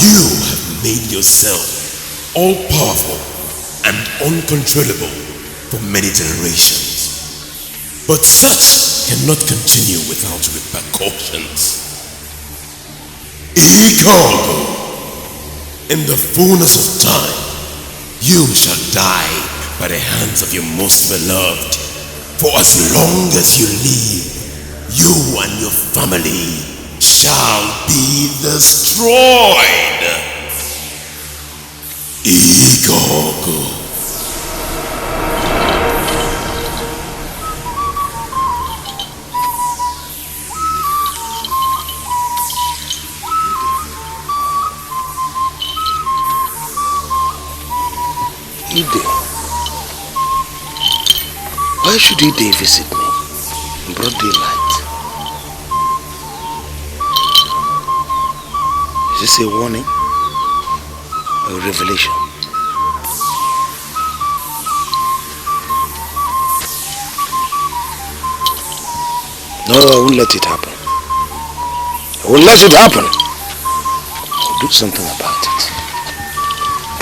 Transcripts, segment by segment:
You have made yourself all-powerful and uncontrollable for many generations. But such cannot continue without repercussions. Etiko, in the fullness of time, you shall die by the hands of your most beloved. For as long as you live, you and your family shall be destroyed. Etiko. Ide. Why should Ide visit me in broad daylight? Is this a warning or a revelation? No, I won't let it happen. I won't let it happen. I'll do something about it.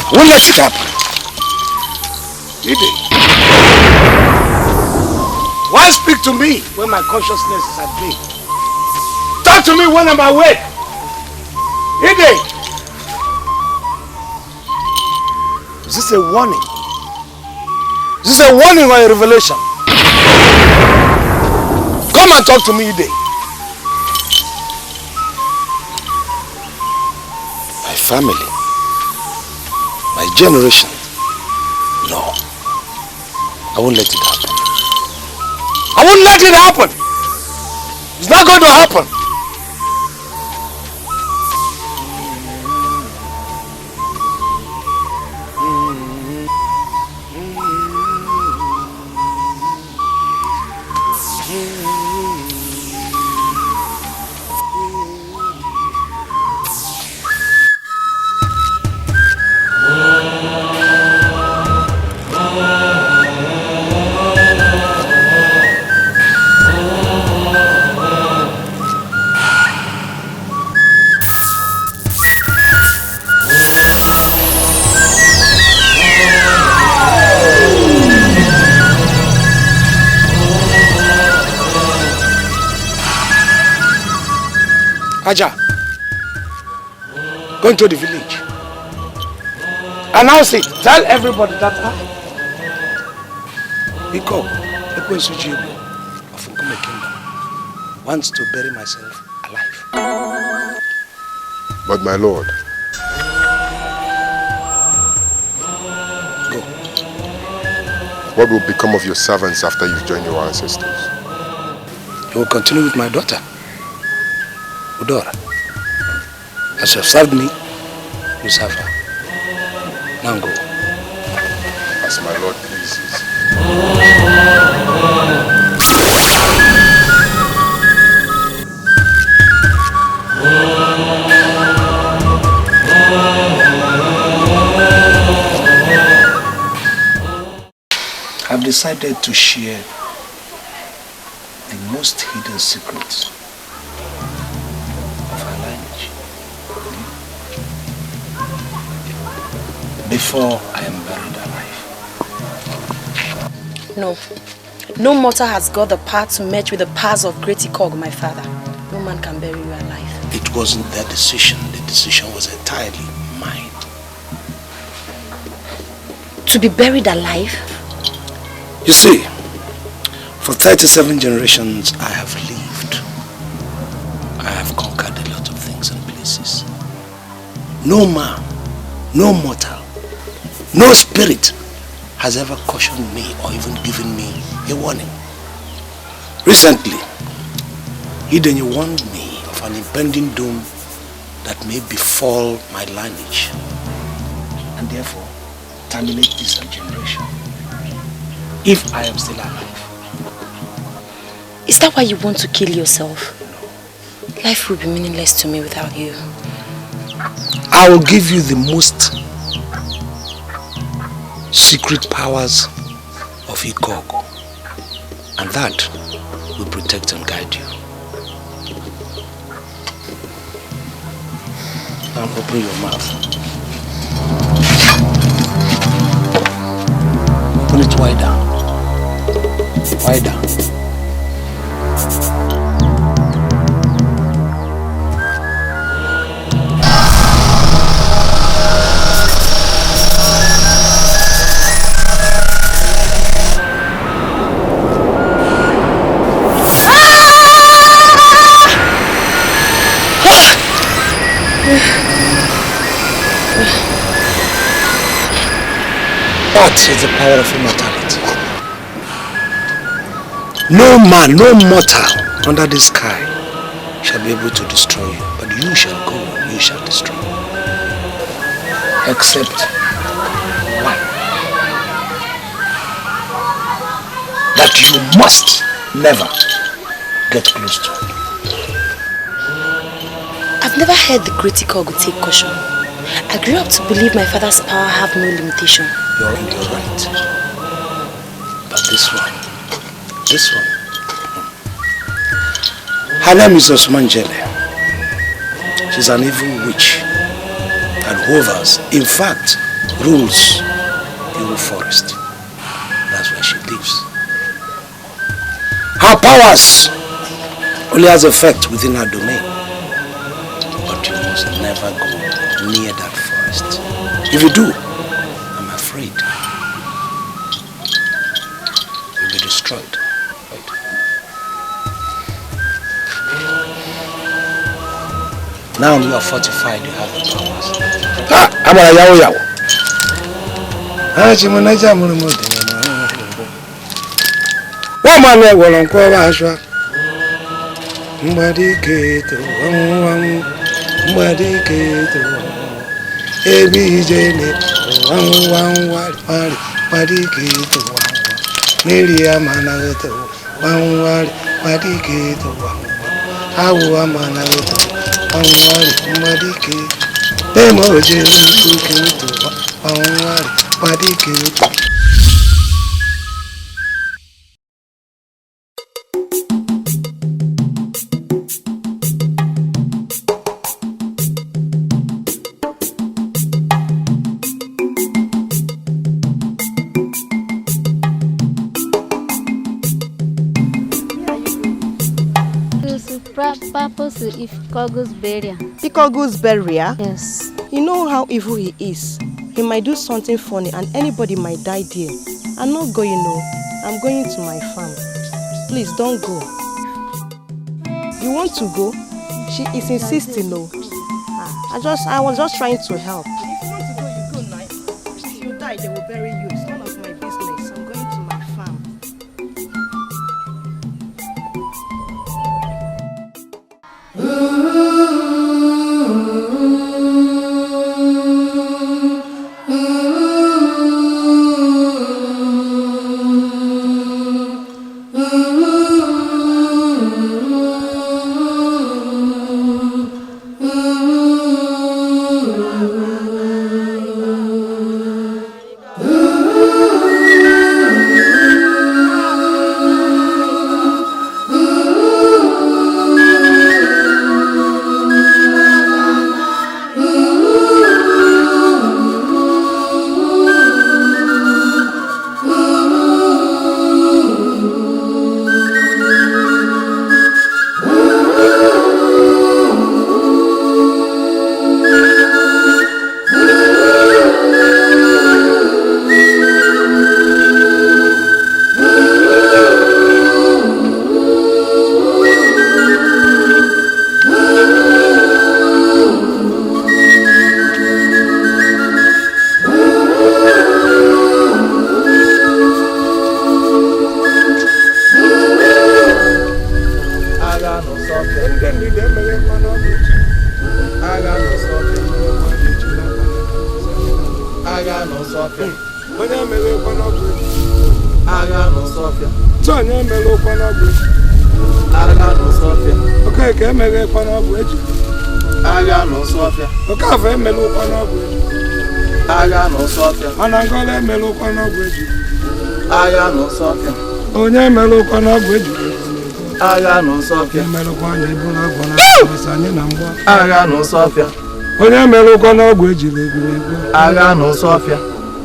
I won't let it happen. Ide. Why speak to me when my consciousness is at bay? Talk to me when I'm awake. Ide. Is this a warning? Is this a warning or a revelation? Come and talk to me, Ide. My family, my generation. No. I won't let it happen. I won't let it happen. It's not going to happen. Aja, go into the village. Announce it. Tell everybody that Etiko of Nkume Kingdom wants to bury myself alive. But my lord, go. What will become of your servants after you've joined your ancestors? You will continue with my daughter, Udora. As you have served me, you serve her. Now go. As my lord pleases. I've decided to share the most hidden secrets of our lineage before I am buried alive. No. No mortal has got the power to match with the powers of Great Etiko, my father. No man can bury you alive. It wasn't their decision. The decision was entirely mine. To be buried alive? You see, for 37 generations I have lived. I have conquered a lot of things and places. No man, no mortal, no spirit has ever cautioned me or even given me a warning. Recently, Eden warned me of an impending doom that may befall my lineage and therefore terminate this generation if I am still alive. Is that why you want to kill yourself? No. Life will be meaningless to me without you. I will give you the most secret powers of Etiko, and that will protect and guide you. Now open your mouth. Open it wide down. Wide down. That is the power of immortality. No man, no mortal under the sky shall be able to destroy you, but you shall go, you shall destroy. Except one. That you must never get close to. I've never heard the critical would take caution. I grew up to believe my father's power have no limitation. You're right. But this one. Her name is Osmanjele. She's an evil witch and hovers, in fact, rules the whole forest. That's where she lives. Her powers only has effect within her domain. But you must never go near that forest. If you do, I'm afraid you'll be destroyed. Right. Now you are fortified, you have the powers. I'm a yawo. One man will uncover Ashwa. Etiko's burial. Etiko's burial? Yes. You know how evil he is. He might do something funny and anybody might die there. I'm not going, no. I'm going to my farm. Please don't go. You want to go? She is insisting, no. I was just trying to help. If you want to go, you go now. If you die, they will bury you. It's none of my business. I'm going to my farm. Anangole meloko na gweju. Aga no sofia. Onye meloko na gweju. Aga no sofia. Meloko anya ibuna gwana asanye na mbwa. Aga no sofia. Onye melụkwa n'ọgwụ ejiri egwuregwu. Agha n'Ọsọfịa.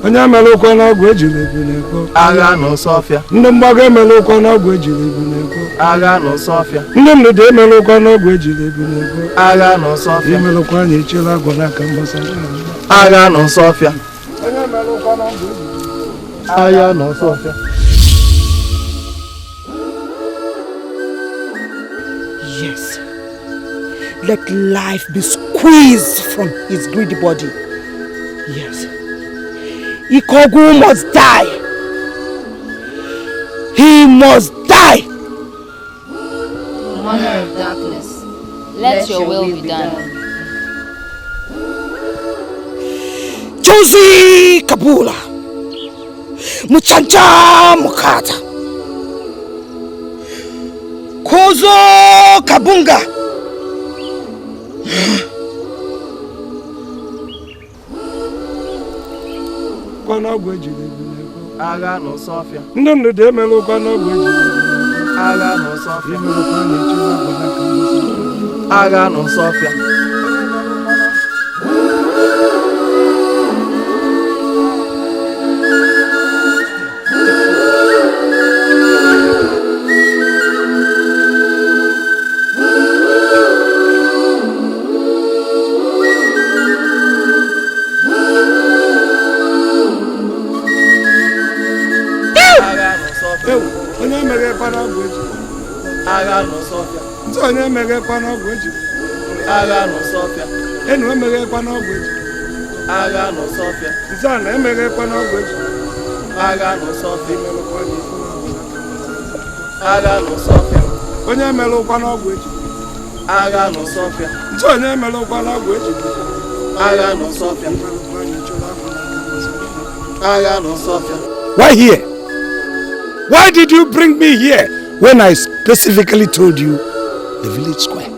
Onye melụkwa n'ọgwụ ejiri egwuregwu. Agha n'Ọsọfịa. Ndị mgbago emelụkwa n'ọgwụ ejiri egwuregwu. Agha n'Ọsọfịa. Ndị mmadụ emelụkwa n'ọgwụ ejiri egwuregwu. Agha n'Ọsọfịa. Emelụkwa anyị echela agwọ n'aka mgbasa. Agha n'Ọsọfịa. Onye melụkwa n'ọgwụ ejiri. Agha n'Ọsọfịa. Yes. Let life be squeezed from his greedy body. Yes. Ikogu must die. He must die. Mother of darkness, let your will be done. Josie Kabula. Muchanja Mukata. Kozo Kabunga. Agha n'Ọsọfịa. Ndị mmadụ emelụkwa n'ọgwụ ejiri. Agha n'Ọsọfịa. Agha n'Ọsọfịa. Onye emeghe n'ọgwụ ejiri. Agha n'Ọsọfịa. Ntị onye emeghekwa n'ọgwụ ejiri. Agha n'Ọsọfịa. Enu emeghekwa n'ọgwụ ejiri. Agha n'Ọsọfịa. Ntị a na-emeghekwa n'ọgwụ ejiri. Agha n'Ọsọfịa. Agha n'Ọsọfịa. Onye emelụkwa n'ọgwụ ejiri. Agha n'Ọsọfịa. Ntị onye emelụkwa n'ọgwụ ejiri. Agha n'Ọsọfịa. Agha n'Ọsọfịa. Why here? Why did you bring me here when I specifically told you the village square?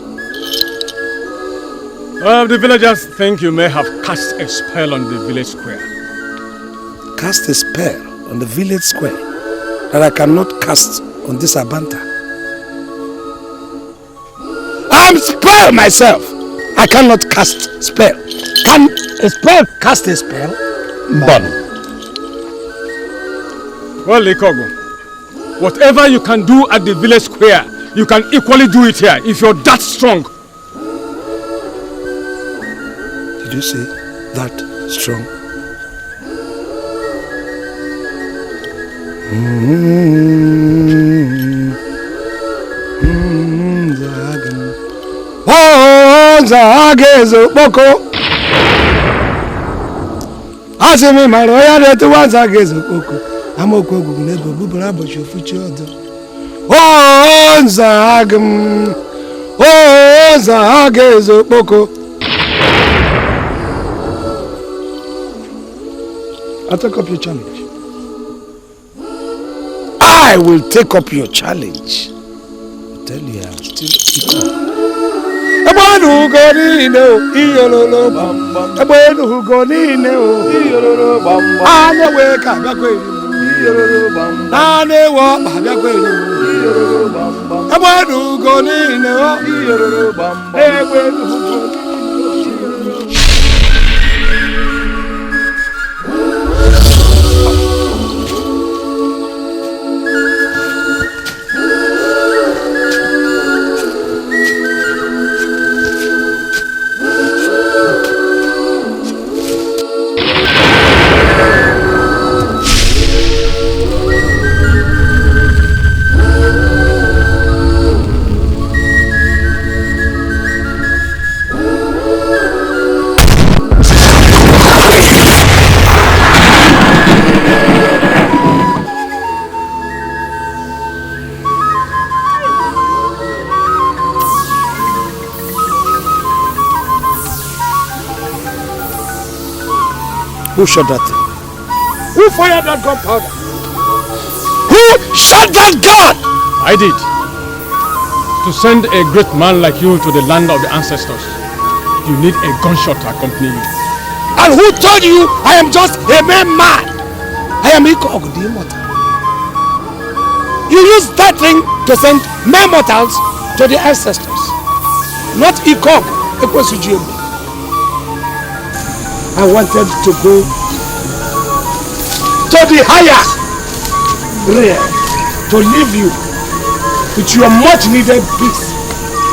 The villagers think you may have cast a spell on the village square. Cast a spell on the village square that I cannot cast on this Abanta. I'm spell myself. I cannot cast spell. Can a spell cast a spell? Bon. Well, Ikogo, whatever you can do at the village square, you can equally do it here if you're that strong. Did you say that strong? Oh, Zagezo Boko. Asimi Maroya de Tuazagezo Boko. I'm a cook, never Bubba, your future. Oh, Zagam. Oh, Zagezo Boko. I'll take up your challenge. I will take up your challenge. I tell you, I'm still equal. Ebonu gonine o, iyololo bamba. Ebonu gonine o, iyololo bamba. Ane we ka biakwe iri. Iyololo bamba. Ane wo ba biakwe iri. Iyololo bamba. Ebonu gonine o, iyololo bamba. Ebonu gonine. Who shot that thing? Who fired that gunpowder? Who shot that gun? I did. To send a great man like you to the land of the ancestors, you need a gunshot to accompany you. And who told you I am just a mere man? I am Etiko, the immortal. You use that thing to send mere mortals to the ancestors. Not Etiko, Ekwesujiemu. I wanted to go to the higher realm to leave you with your much needed peace,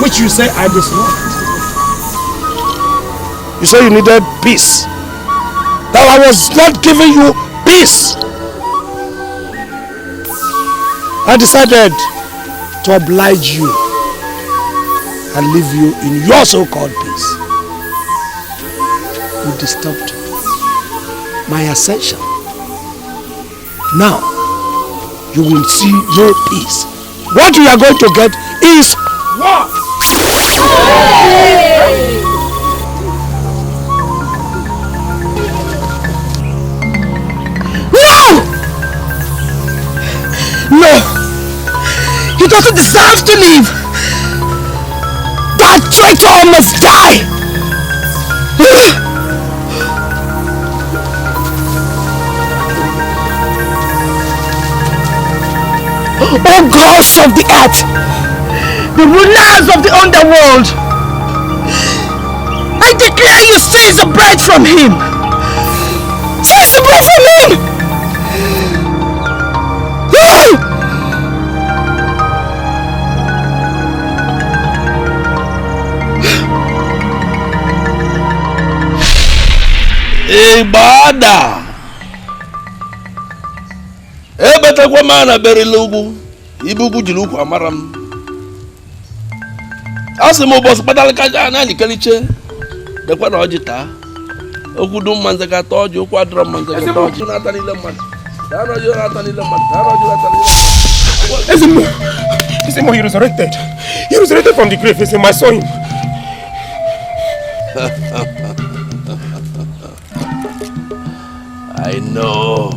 which you say I disrupt. You say you needed peace, that I was not giving you peace. I decided to oblige you and leave you in your so-called peace. You disturbed my ascension. Now, you will see no peace. What you are going to get is war. No! He doesn't deserve to live! That traitor must die! Oh gods of the earth! The rulers of the underworld! I declare you seize the bread from him! Seize the bread from him! Ibada ebeta kwa mana berilugu ibugu jiluku amaram asimo boss badalika jana ni kaliche de kwa oji ta okudu manze ka toji okwa adro manze ka toji na tani le man dano yo na tani le man dano yo na tani le Ezimo, he resurrected. He resurrected from the grave. Ezimo, I saw him. I know.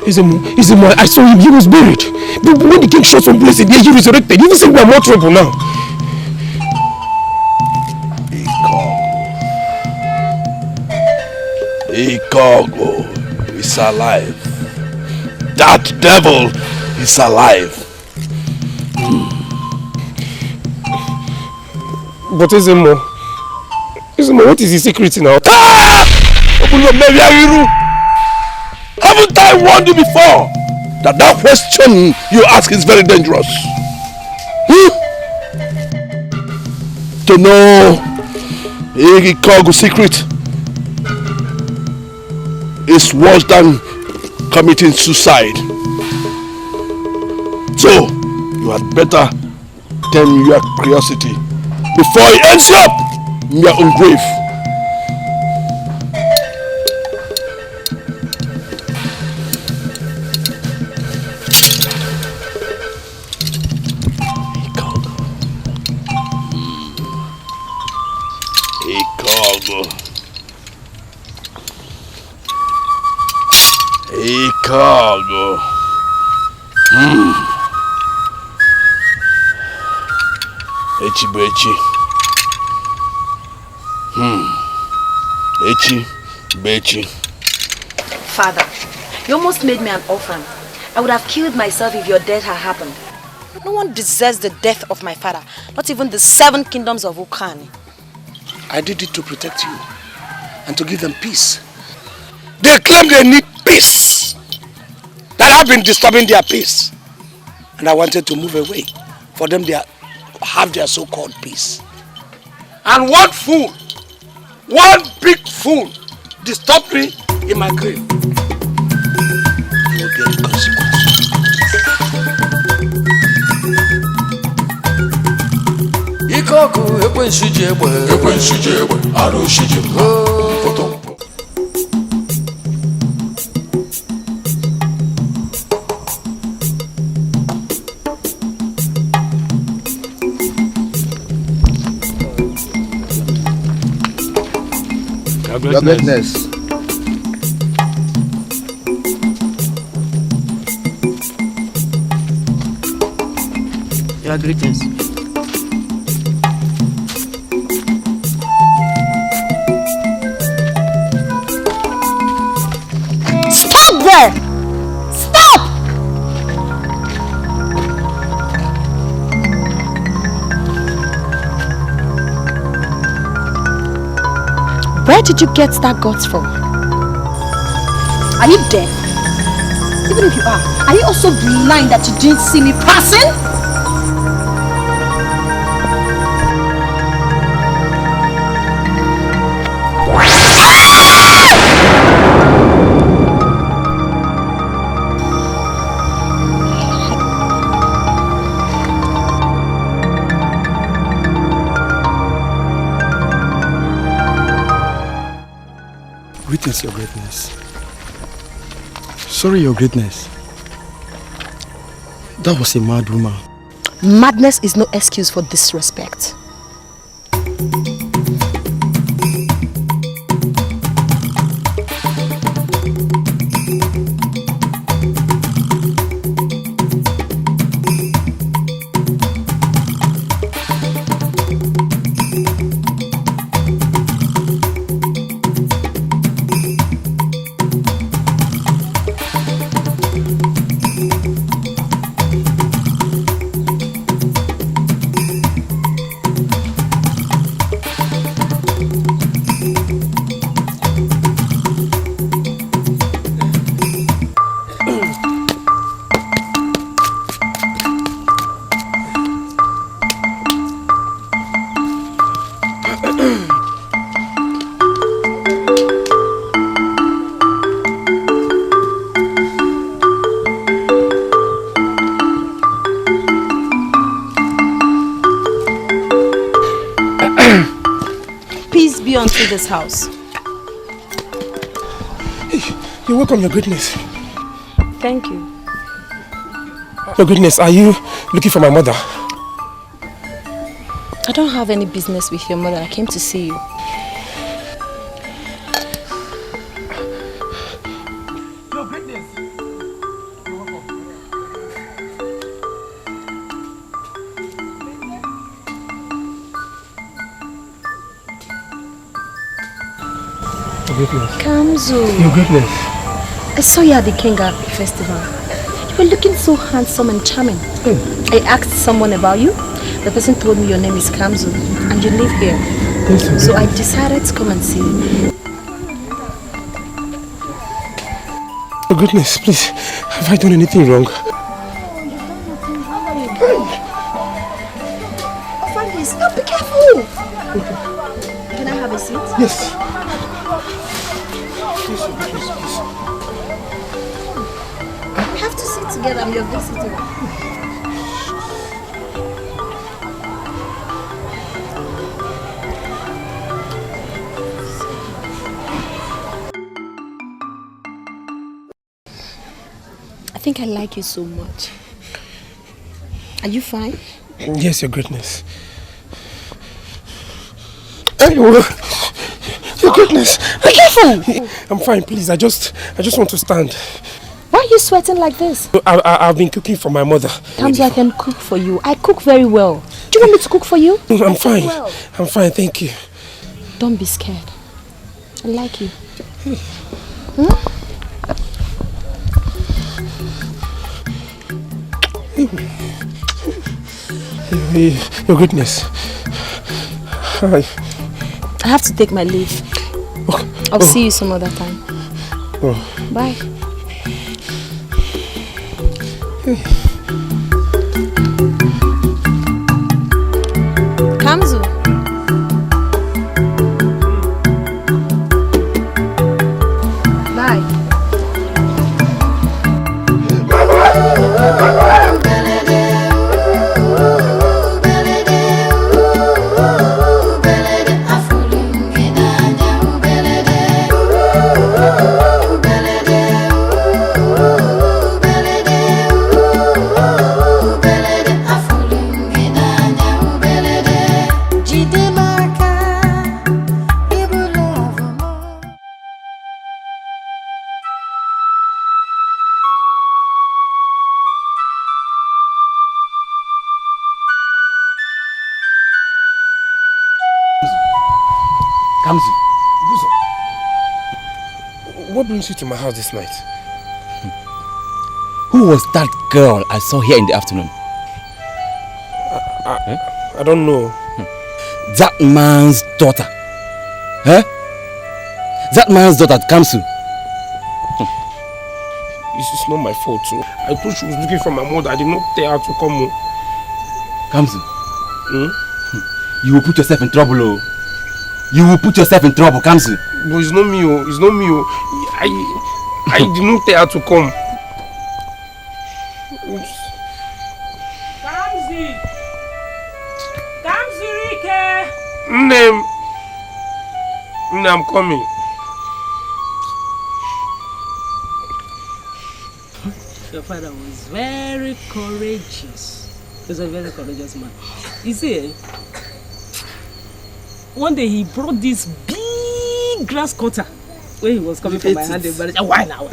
Ezimo, I saw him. He was buried. But when the king showed some blessing, he resurrected. He even said we are more trouble now. Ikogo is alive. That devil is alive. But Ezimo, what is his secret now? Haven't I warned you before that question you ask is very dangerous? To know Ikogo's secret is worse than committing suicide. So, you had better tame your curiosity before it ends up in your own grave. Ikogo. Echi bechi. Echi bechi. Father, you almost made me an orphan. I would have killed myself if your death had happened. No one deserves the death of my father, not even the 7 kingdoms of Ukani. I did it to protect you and to give them peace. They claim they need peace, that I've been disturbing their peace, and I wanted to move away for them to have their so-called peace. And one fool, one big fool, disturbed me in my grave. There will be a consequence. Ikogo ekwenshije egbe aroshije mpo. Your greatness. Your greatness. Stop there! Stop! Where did you get that guts from? Are you deaf? Even if you are you also blind that you didn't see me passing? Witness your greatness. Sorry, your greatness. That was a mad woman. Madness is no excuse for disrespect. Unto this house. You're welcome, your greatness. Thank you. Your greatness, are you looking for my mother? I don't have any business with your mother. I came to see you. Your greatness. You're welcome. Your greatness. Kamzo. Your greatness. I saw you at the Kenga festival. You were looking so handsome and charming. I asked someone about you. The person told me your name is Kamzo and you live here. Yes, so I decided to come and see you. Your greatness, please, have I done anything wrong? Be careful! Can I have a seat? Yes. Please, please. We have to sit together. I'm your visitor. I think I like you so much. Are you fine? Yes, your greatness. Your greatness. Be careful! I'm fine, please. I just want to stand. Why are you sweating like this? I've been cooking for my mother. Sometimes I can cook for you. I cook very well. Do you want me to cook for you? I'm fine. I'm fine, thank you. Don't be scared. I like you. Your goodness. I have to take my leave. I'll see you some other time. Bye. Kamzu. Bye. What brings you to my house this night? Who was that girl I saw here in the afternoon? I don't know. That man's daughter. Huh? That man's daughter Kamsu. This is not my fault, so I thought she was looking for my mother. I did not tell her to come. Kamsu. You will put yourself in trouble, oh. You will put yourself in trouble, Kamsu. No, it's not me, oh. It's not me, oh. I did not tell her to come. Kamsi! Kamsi Rike! Nne, I'm coming. Your father was very courageous. He was a very courageous man. You see, one day he brought this big grass cutter when he was coming from my hand. Why now?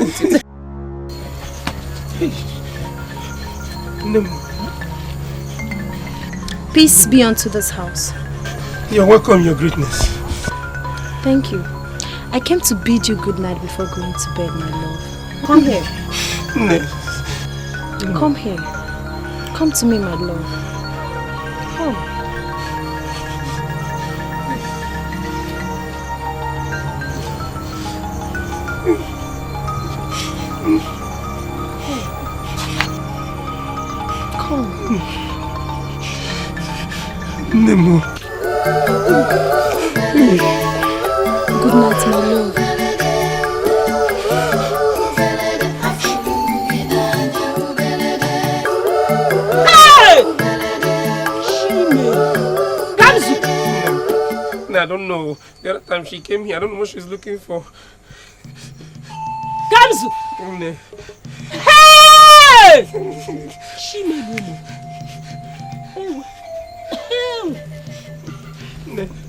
Peace be unto this house. You're welcome, your greatness. Thank you. I came to bid you good night before going to bed, my love. Come here. Come here. Come to me, my love. Come. Come. Nemo. Good night, my love. I don't know. The other time she came here, I don't know what she's looking for. Kamsu! Hey! She made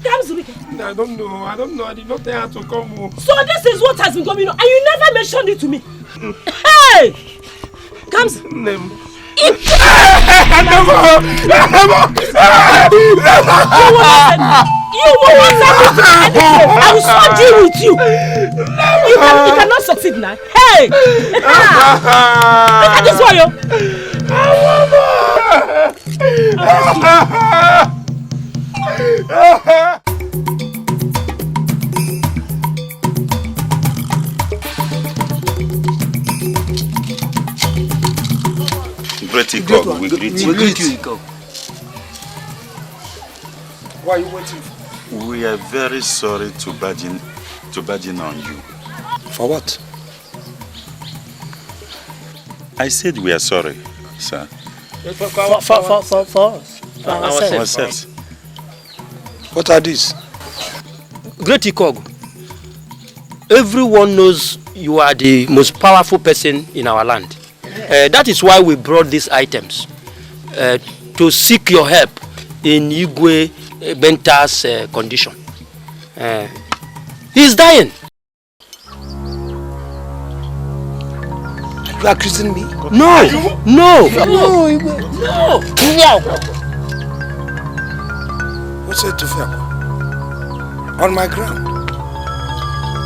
Kamsu! I don't know. I did not tell her to come. So this is what has been going on, and you never mentioned it to me. Hey! Kamsu! You will not anything. I will so deal with you. You cannot succeed now. Hey! Look at this one, yo. Great Etiko, we greet you. We greet you, Etiko. Why are you waiting for? We are very sorry to bargain on you. For what? I said we are sorry, sir. For us. For ourselves. What are these? Great Etiko, everyone knows you are the most powerful person in our land. That is why we brought these items to seek your help in UNIGWE Benta's condition. He is dying. You are accusing me? No. What's it to fair? On my ground.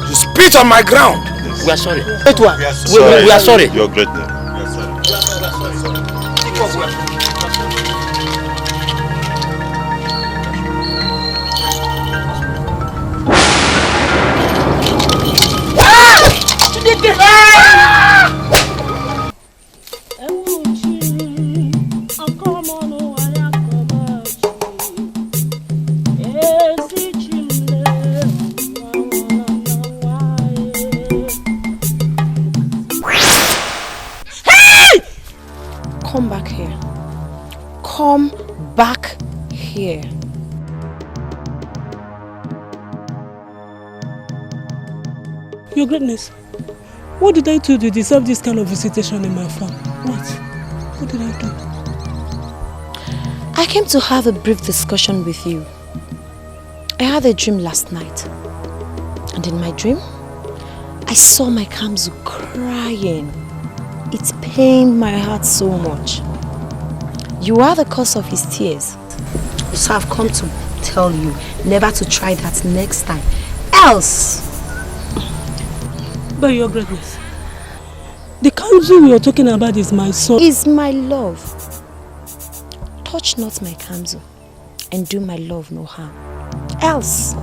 You spit on my ground. We are sorry. We are sorry. Your greatness. Come back here. Come back here. Your greatness, what did I do to deserve this kind of visitation in my farm? What did I do? I came to have a brief discussion with you. I had a dream last night. And in my dream, I saw my Kamsu crying. It pained my heart so much. You are the cause of his tears. So I've come to tell you never to try that next time. Else! But your greatness, the Kamsu we are talking about is my son. Is my love. Touch not my Kamsu and do my love no harm. Else,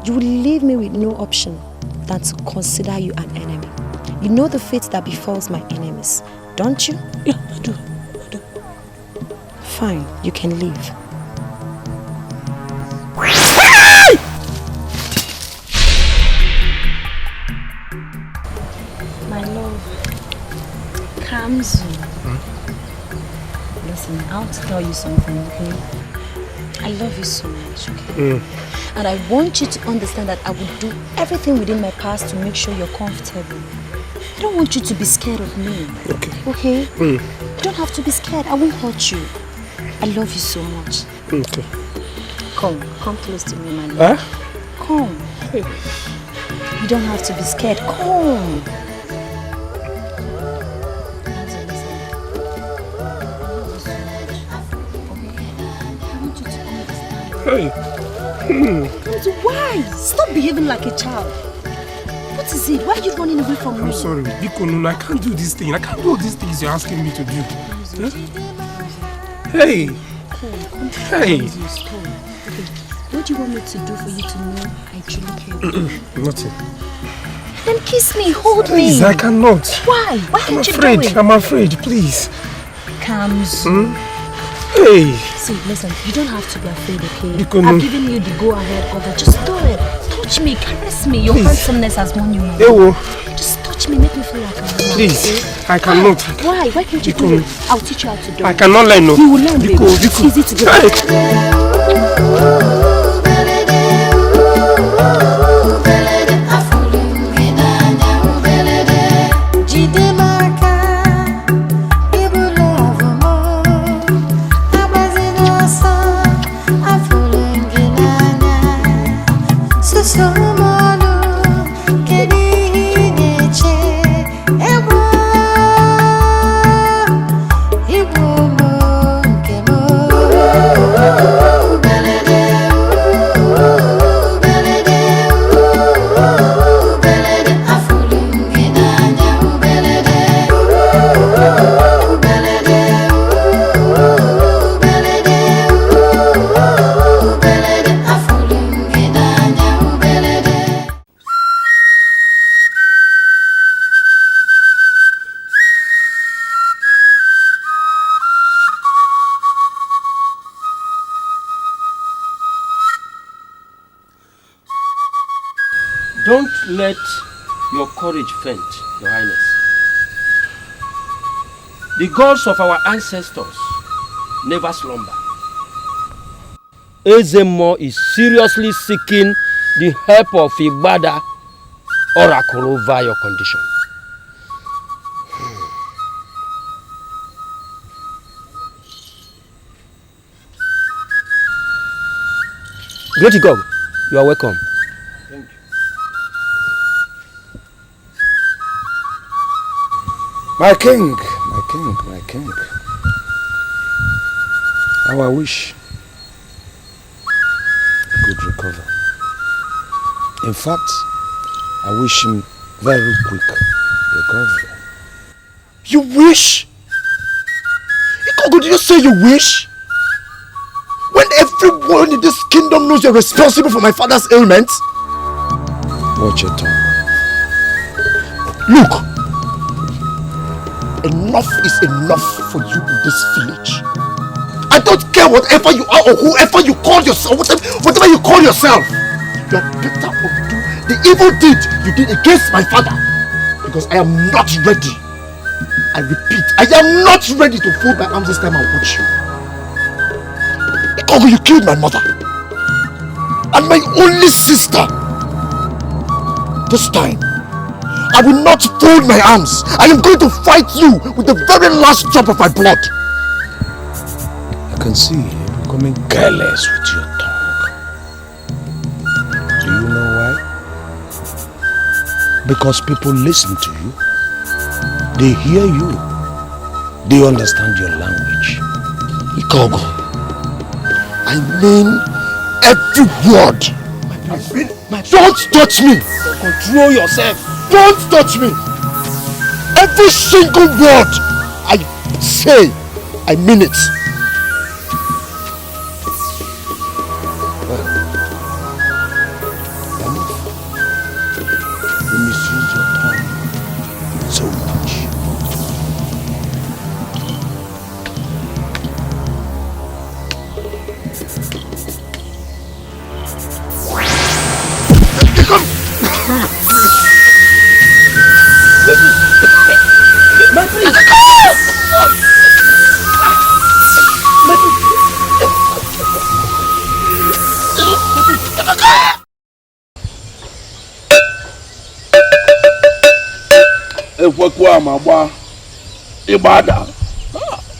you will leave me with no option than to consider you an enemy. You know the fate that befalls my enemies, don't you? Yeah, I do. Fine, you can leave. My love, Kamzu. Listen, I want to tell you something, okay? I love you so much, okay? And I want you to understand that I would do everything within my past to make sure you're comfortable. I don't want you to be scared of me. Okay? You don't have to be scared. I won't hurt you. I love you so much. Okay. Come close to me, my love. Huh? Come. You don't have to be scared. Come. Hey. Why? Stop behaving like a child. What is it? Why are you running away from me? I'm sorry. Biko, no, I can't do this thing. I can't do all these things you're asking me to do. Huh? Hey. Hey. What do you want me to do for you to know I truly care? Nothing. Then kiss me, hold Please, me. I cannot. Why? Why can't you do it? I'm afraid, please. Kamzu. Hey. See, listen, you don't have to be afraid, okay? Biko, I've given you the go-ahead order. Just do it. Touch me, caress me. Your handsomeness has won you, man. Just touch me, make me feel like I'm a man. Please, okay? I cannot. Why? Why can't you do it? I'll teach you how to do it. I cannot learn, no. You will learn, baby. It's easy to do. Don't let your courage faint, Your Highness. The gods of our ancestors never slumber. Ezemo is seriously seeking the help of Igbada oracle over your condition. Great God, you are welcome. Thank you. My king. How I wish he could recover. In fact, I wish him very quick recovery. You wish? Ikogo, did you say you wish? When everyone in this kingdom knows you're responsible for my father's ailments? Watch your tongue. Look, enough is enough for you in this village. I don't care whatever you are or whoever you call yourself, whatever you call yourself. You are better undo the evil deed you did against my father. Because I am not ready. I repeat, I am not ready to fold my arms this time and watch you. Ikogo, you killed my mother. And my only sister. This time, I will not fold my arms. I am going to fight you with the very last drop of my blood. I can see you becoming careless with your tongue. Do you know why? Because people listen to you. They hear you. They understand your language. Ikogo, I mean every word. Don't touch me. Control yourself. Don't touch me. Every single word I say, I mean it. Ekwekwa magba ịgbada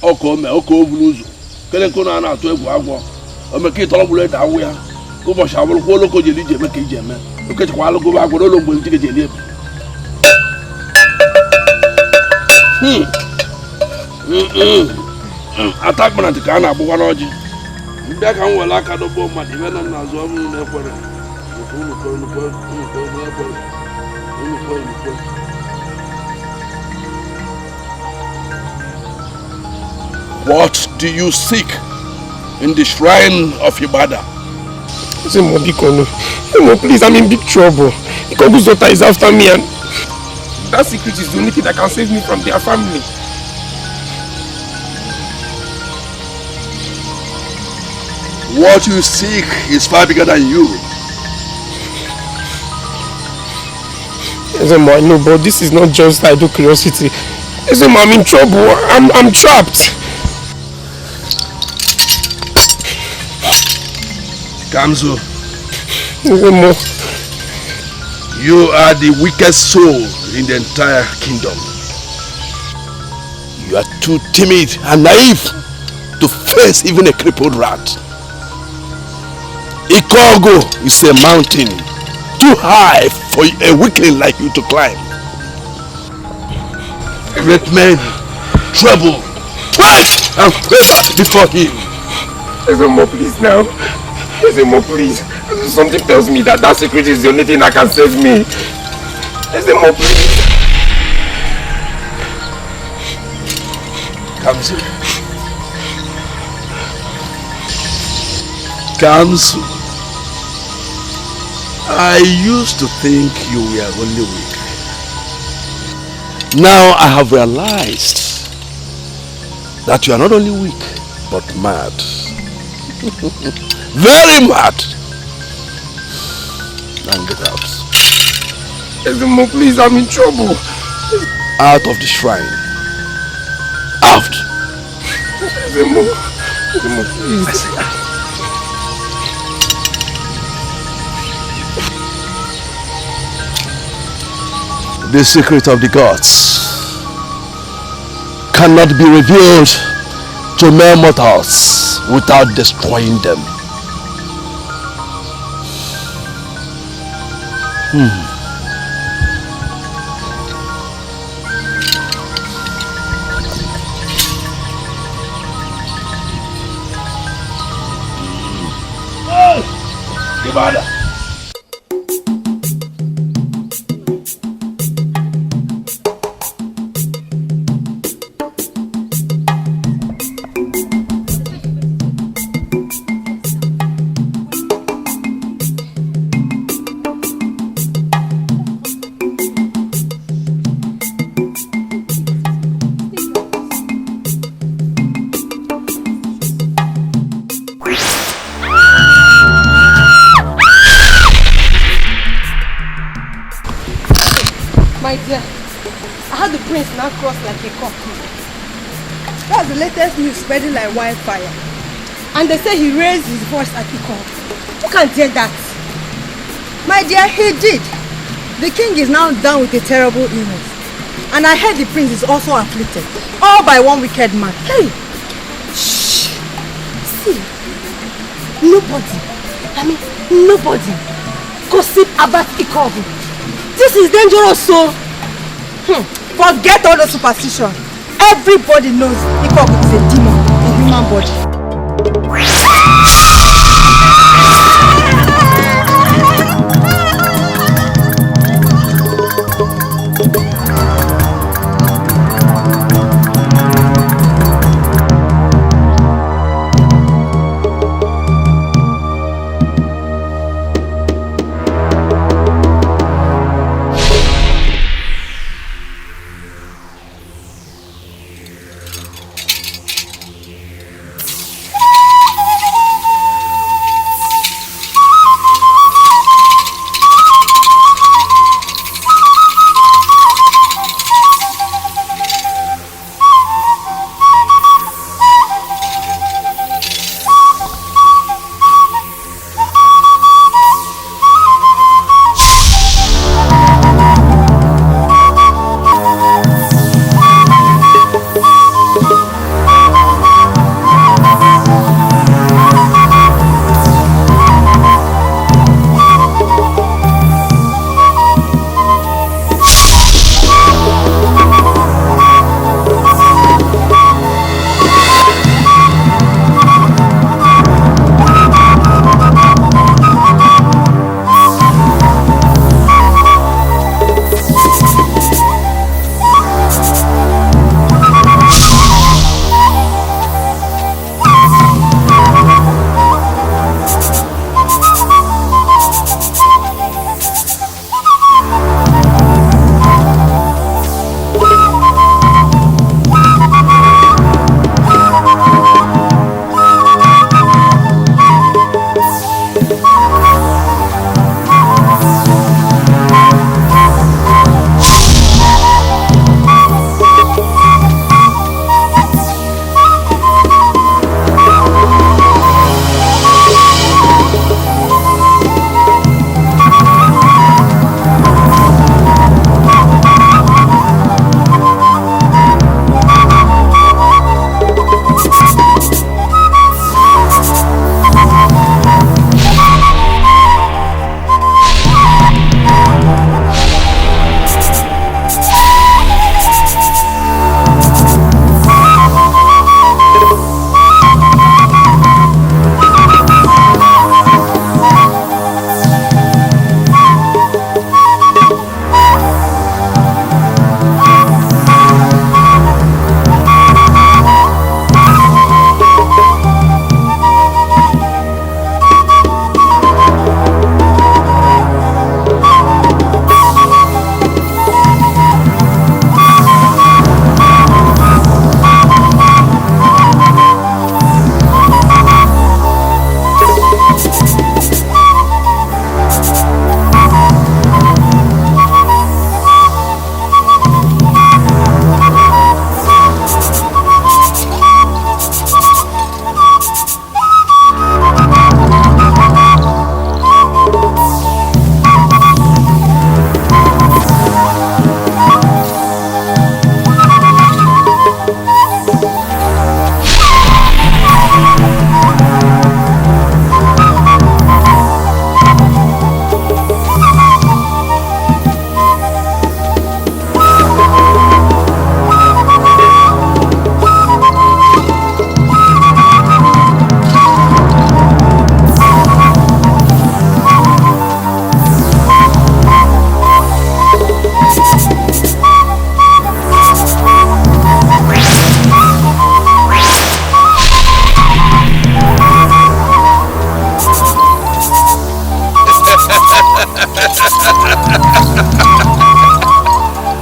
ọkọ me ọkọ obuluzu kele nko na na-atụ egwu agwọ omeke itọrọgbulu eda awụ ya ụbọchị abụrụkwa oloko jeli ije eme ka ije eme okechekwa alụgo agwọ n'ụlọ mgbe ntị ga-ejeli ebe atakpana ntị ka a na-agbụkwa n'ọjị mbịa ka m were aka dọgbuo mmadụ ibe na nna azụ ọbụrụ na-ekwere What do you seek in the shrine of Ibadah? Please, I'm in big trouble. Ikogu's daughter is after me and that secret is the only thing that can save me from their family. What you seek is far bigger than you. Ezemo, I know, but this is not just idle curiosity. Ezemo, I'm in trouble. I'm trapped. Kamzo, Ezemo, you are the weakest soul in the entire kingdom. You are too timid and naive to face even a crippled rat. Ikogo is a mountain too high for a weakling like you to climb. Great men tremble twice and quiver before him. Ezemo, please now. Ezemo, please. Something tells me that secret is the only thing that can save me. Ezemo, please. Kamsu, I used to think you were only weak. Now I have realized that you are not only weak, but mad. Very mad. Now get out. Ezemo, please, I'm in trouble. Out of the shrine. Out. Ezemo, please. I say out. The secret of the gods cannot be revealed to mere mortals without destroying them. Ibada. My dear, I had the prince now cross like a cock. That's the latest news spreading like wildfire. And they say he raised his voice at Etiko. Who can tell that? My dear, he did. The king is now down with a terrible illness. And I heard the prince is also afflicted. All by one wicked man. Hey! Shh! See, nobody gossip about Etiko. This is dangerous, so forget all the superstition. Everybody knows Etiko is a demon in human body.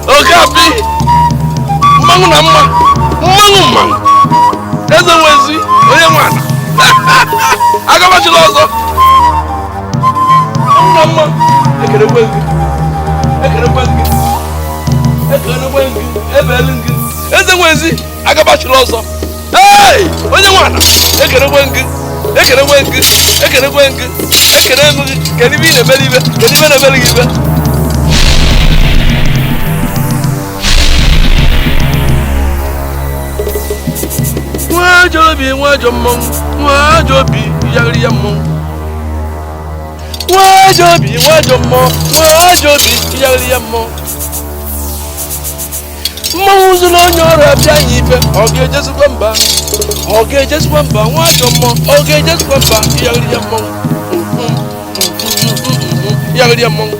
Okapi! Mmangu na mma! Mmangu! Eze nwezi! Onye nwana! Agabachila ọzọ! Mama! Ekerekwe gị! Ebele gị! Eze nwezi! Agabachila ọzọ! Hey! Onye nwana! Ekerekwe gị! Ekere gị! Kedu ibe ị na-emere ibe? Kedu ibe na-emere gị ibe? Nwajobi, nwajo mmọnwụ, nwajobi, yagiri ya mmọnwụ. Nwajobi, nwajo mmọnwụ, nwajobi, yagiri ya mmọnwụ. Mmọnwụ zuru onye ọrụ abịa anyị ibe, ọ ga-ejezikwa mba. Ọ ga-ejezikwa mba, nwajo mmọnwụ, ọ ga-ejezikwa mba, yagiri ya mmọnwụ. Yagiri ya mmọnwụ.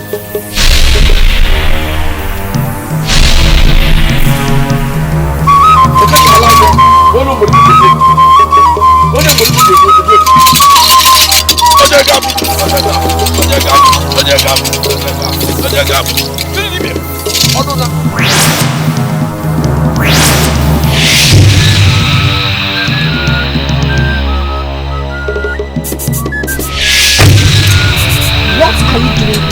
What are you doing?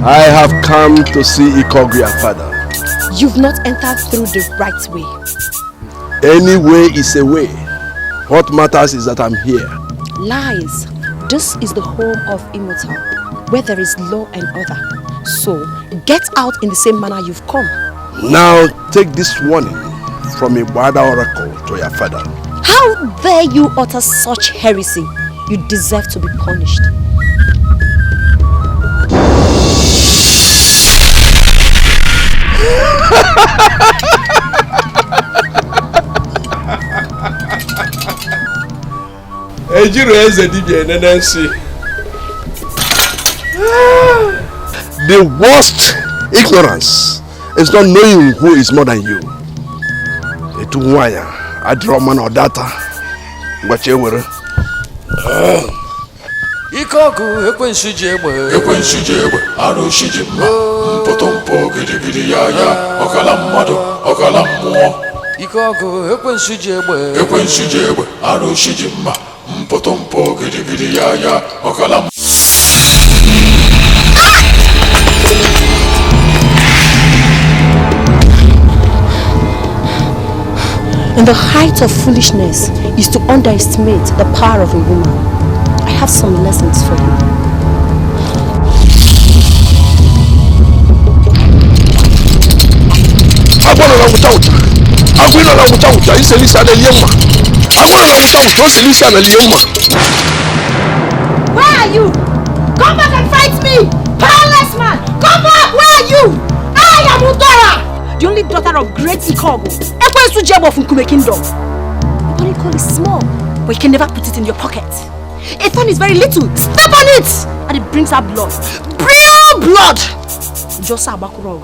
I have come to see Ikogria, father. You've not entered through the right way. Any way is a way. What matters is that I'm here. Lies. This is the home of Immortal, where there is law and order. So, get out in the same manner you've come. Now, take this warning from a Wada oracle to your father. How dare you utter such heresy? You deserve to be punished. The worst ignorance is not knowing who is more than you. I draw man or data. What you were. Ikoku ekwensu jegbe arushi jimma mpotompo gidigidi ya okala mmadu okala mmụọ. Ikoku ekwensu jegbe arushi jimma mpotompo gidigidi ya okala mmụọ. And the height of foolishness is to underestimate the power of a woman. I have some lessons for you. Where are you? Come back and fight me! Powerless man! Come back! Where are you? I am Udora! The only daughter of great Ikogo. Ekwensu Jebo from Kume Kingdom. What you call is small, but you can never put it in your pocket. A thorn is very little. Step on it! And it brings out blood. Real blood! Josa Abakurog.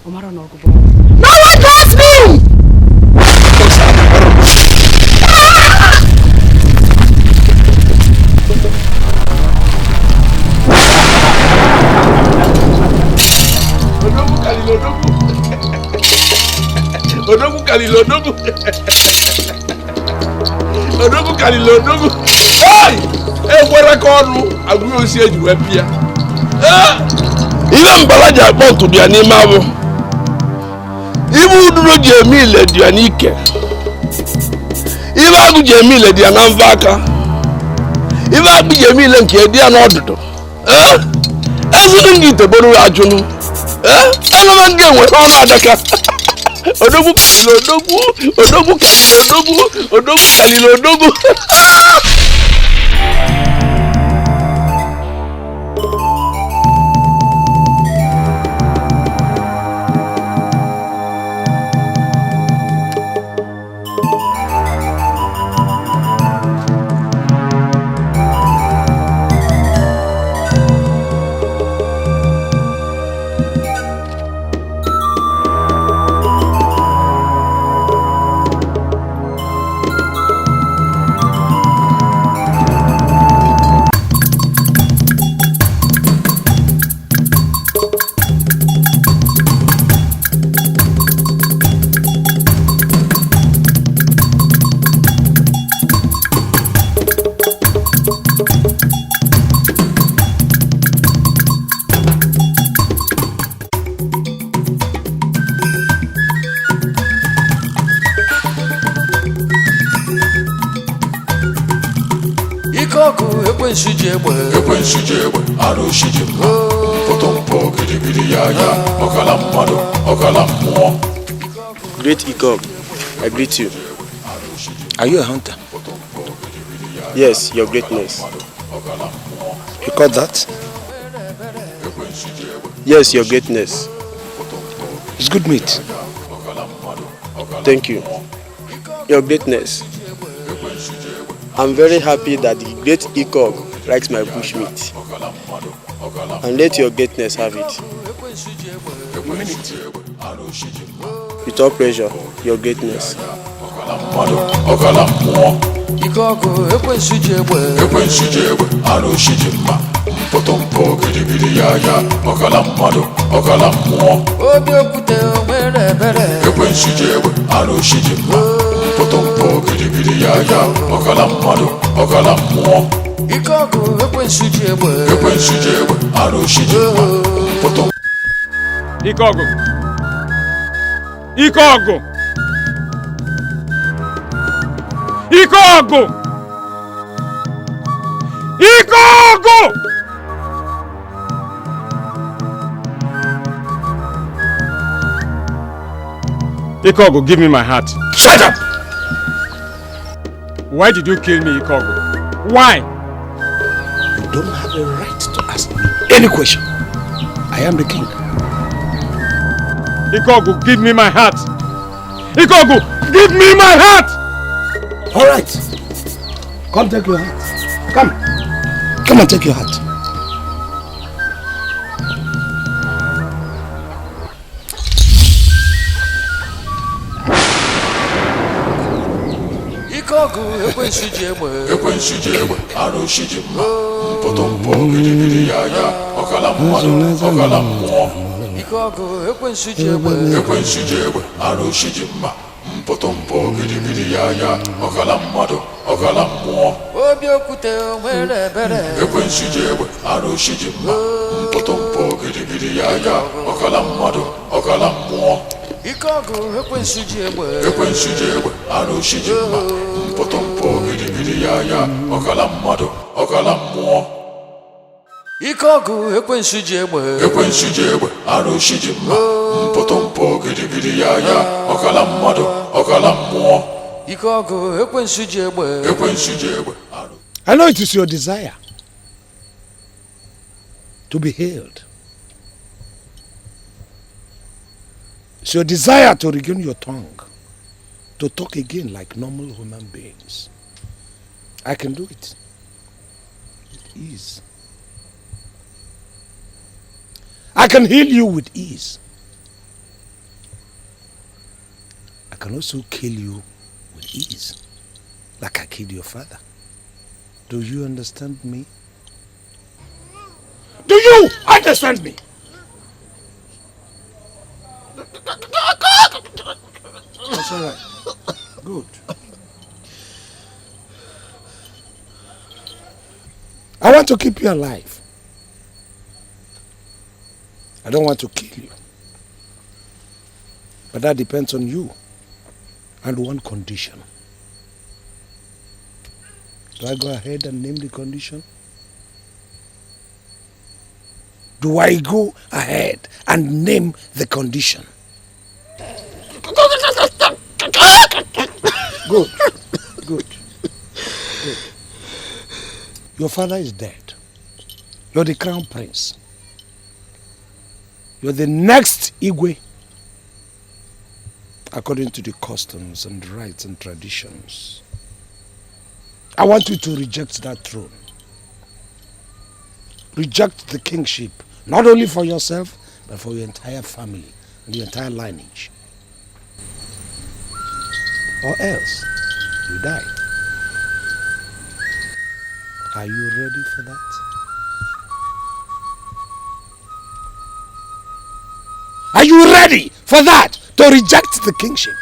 Omaro Nogubo. No one hurts me! Odogu Kalilodogu. Hey! Where cornu agro see you appear. Even Balaja want to be an imamo. Even do Jamil Dianike. Even Jamil Dianavaka. Even Jamil and Kedian Odo. As you don't get the Boru Ajunu. I'm going with all Adaka. Odogu Kalilodogu. Ikogu ekwensu jegbe aroshi jemma potompo gidigidi yaya okala mmadu okala mmụọ. Great Etiko, I greet you. Are you a hunter? Yes, your greatness. You caught that? Yes, your greatness. It's good meat. Thank you. Your greatness. I'm very happy that the great Etiko likes my bushmeat. And let your greatness have it. With all pleasure, your greatness. Ikogu ekwensu jegbe aroshi jemma potompo gidigidi yaya okala mmadu okala mmụọ. Obi okwute nwere ebere ekwensu jegbe aroshi jemma potompo gidigidi yaya okala mmadu okala mmụọ. Ikogu ekwensu jegbe aroshi jemma potompo. Ikogu. Ikogu. Ikogu! Ikogu! Ikogu, give me my heart. Shut up! Why did you kill me, Ikogu? Why? You don't have a right to ask me any question. I am the king. Ikogu, give me my heart. Ikogu, give me my heart! All right. Come take your hat. Come. Come and take your hat. Ikogu ekwensu jegbe aroshi jemma potompo gidigidi yaya okala mmadu okala mmụọ. Ikogu ekwensu jegbe aroshi jemma potompo gidigidi yaya okala mmadu okala mmụọ. Obi okwute nwere ebere ekwensu jegbe aroshi jemma potompo gidigidi yaya okala mmadu okala mmụọ. Ikogu ekwensu jegbe aroshi jemma potompo gidigidi yaya okala mmadu okala mmụọ. Ikogu ekwensu jegbe aroshi jemma potompo gidigidi yaya okala mmadu okala mmụọ. Ikogu ekwensu jegbe. I know it is your desire to be healed. It's your desire to regain your tongue, to talk again like normal human beings. I can do it with ease. I can heal you with ease. I can also kill you with ease, like I killed your father. Do you understand me? Do you understand me? That's all right. Good. I want to keep you alive. I don't want to kill you. But that depends on you. And one condition. Do I go ahead and name the condition? Do I go ahead and name the condition? Good. Good. Good. Your father is dead. You're the crown prince. You're the next Igwe, according to the customs and rights and traditions. I want you to reject that throne. Reject the kingship, not only for yourself, but for your entire family and your entire lineage. Or else, you die. Are you ready for that? Are you ready for that? To reject the kingship?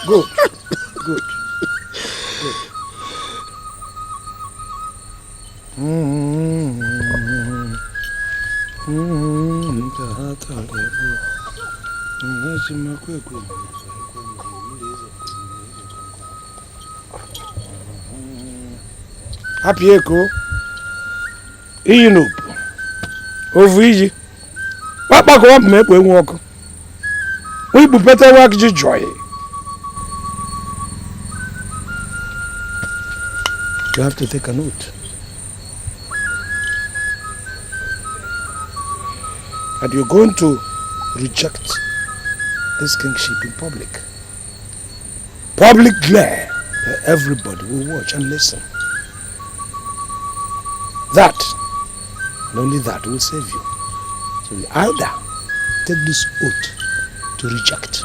Good. Good. Good. Etiko. UNIGWE. ONUWAJE. What back up me when walk? We better work joy. You have to take a note. And you're going to reject this kingship in public. Public glare. Everybody will watch and listen. That, and only that will save you. So you either take this oath to reject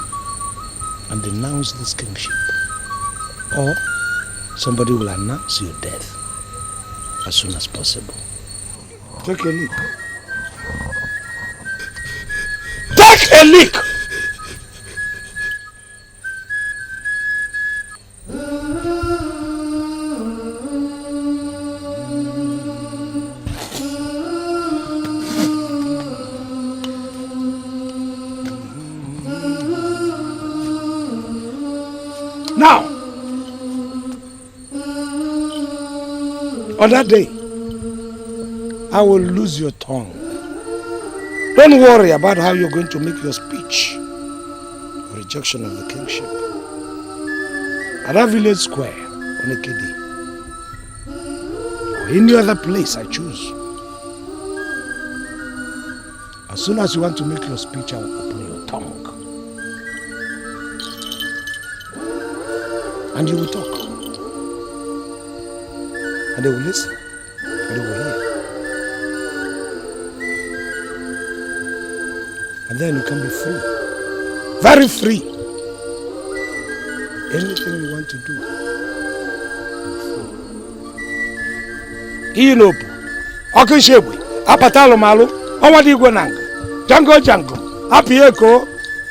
and denounce this kingship, or somebody will announce your death as soon as possible. Take a leak. Take a leak! Now, on that day, I will lose your tongue. Don't worry about how you're going to make your speech. Rejection of the kingship. At that village square, on Kadiri, or any other place I choose. As soon as you want to make your speech, I will open your tongue. And you will talk. And they will listen. And they will hear. And then you can be free. Very free. Anything you want to do. UNIGWE. Okishebwe. Apatalo malu. ONUWAJE nanga. Jango. Etiko.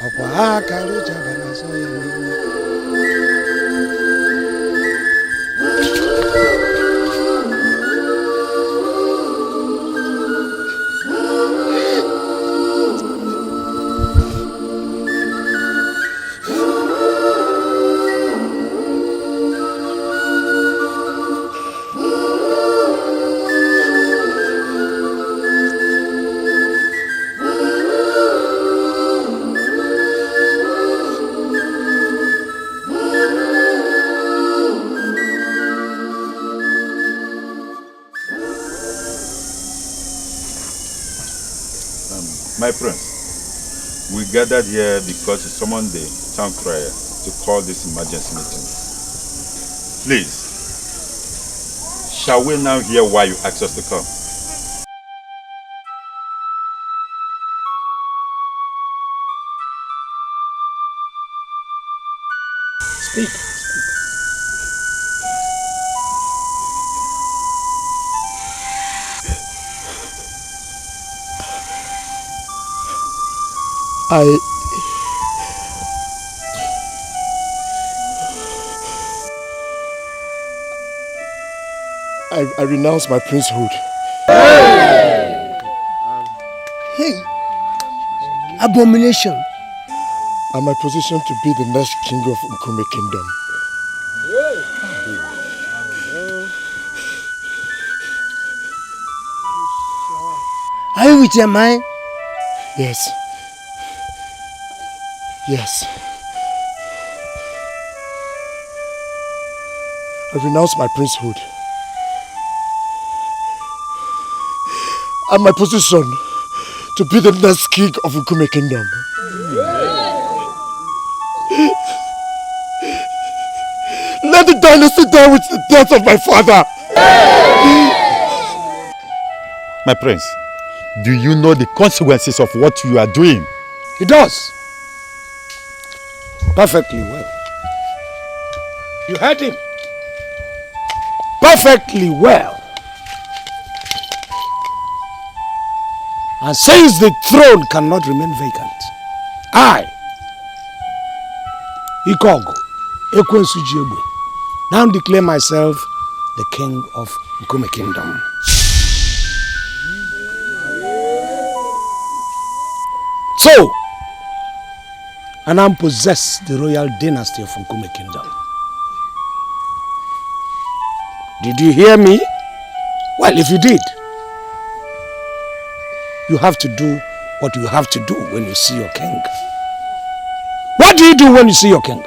Akwa akaru jabana so My prince, we gathered here because you summoned the town crier to call this emergency meeting. Please, shall we now hear why you asked us to come? Speak. I renounce my princehood. Hey! Abomination! And my position to be the next king of Nkume Kingdom. Are you with your mind? Yes. Yes. I renounce my princehood and my position to be the next king of Nkume Kingdom. Let the dynasty die with the death of my father. My prince, do you know the consequences of what you are doing? He does. Perfectly well. You heard him. Perfectly well. And since the throne cannot remain vacant, I, Etiko, now declare myself the king of Nkume Kingdom. So, I now possess the royal dynasty of Nkume Kingdom. Did you hear me? Well, if you did, you have to do what you have to do when you see your king. What do you do when you see your king?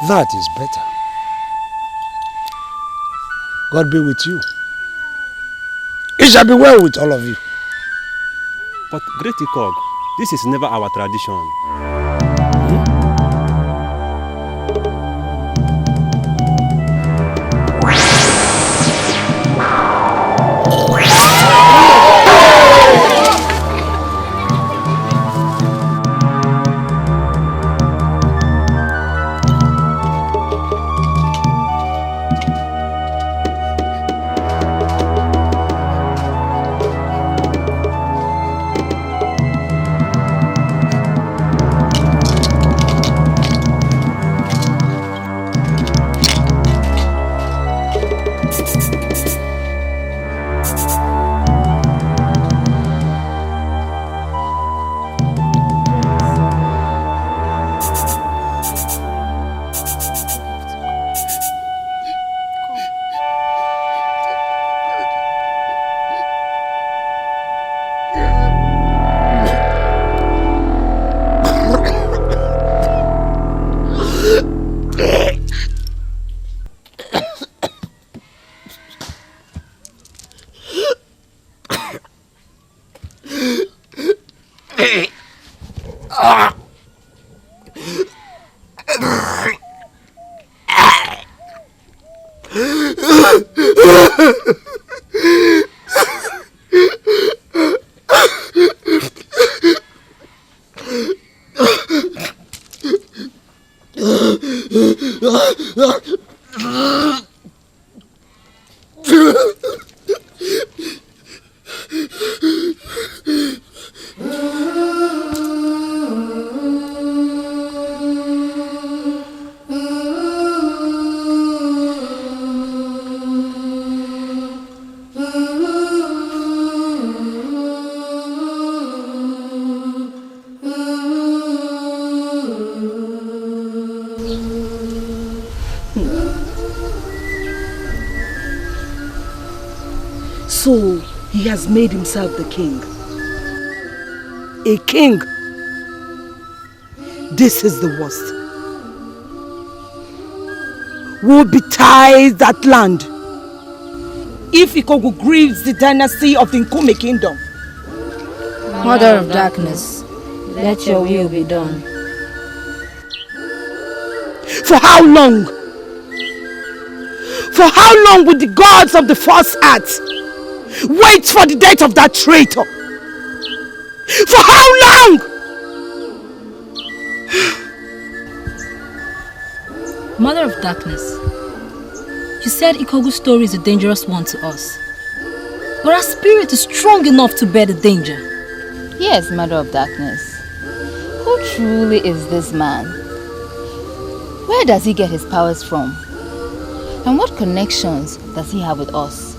That is better. God be with you. It shall be well with all of you. But Great Ikog, this is never our tradition. So he has made himself the king. A king. This is the worst. Woe betide that land if Ikogu grieves the dynasty of the Nkume kingdom. Mother of darkness, let your will be done. For how long? For how long will the gods of the first earth wait for the death of that traitor? For how long? Mother of darkness, you said Ikogu's story is a dangerous one to us. But our spirit is strong enough to bear the danger. Yes, Mother of darkness. Who truly is this man? Where does he get his powers from? And what connections does he have with us?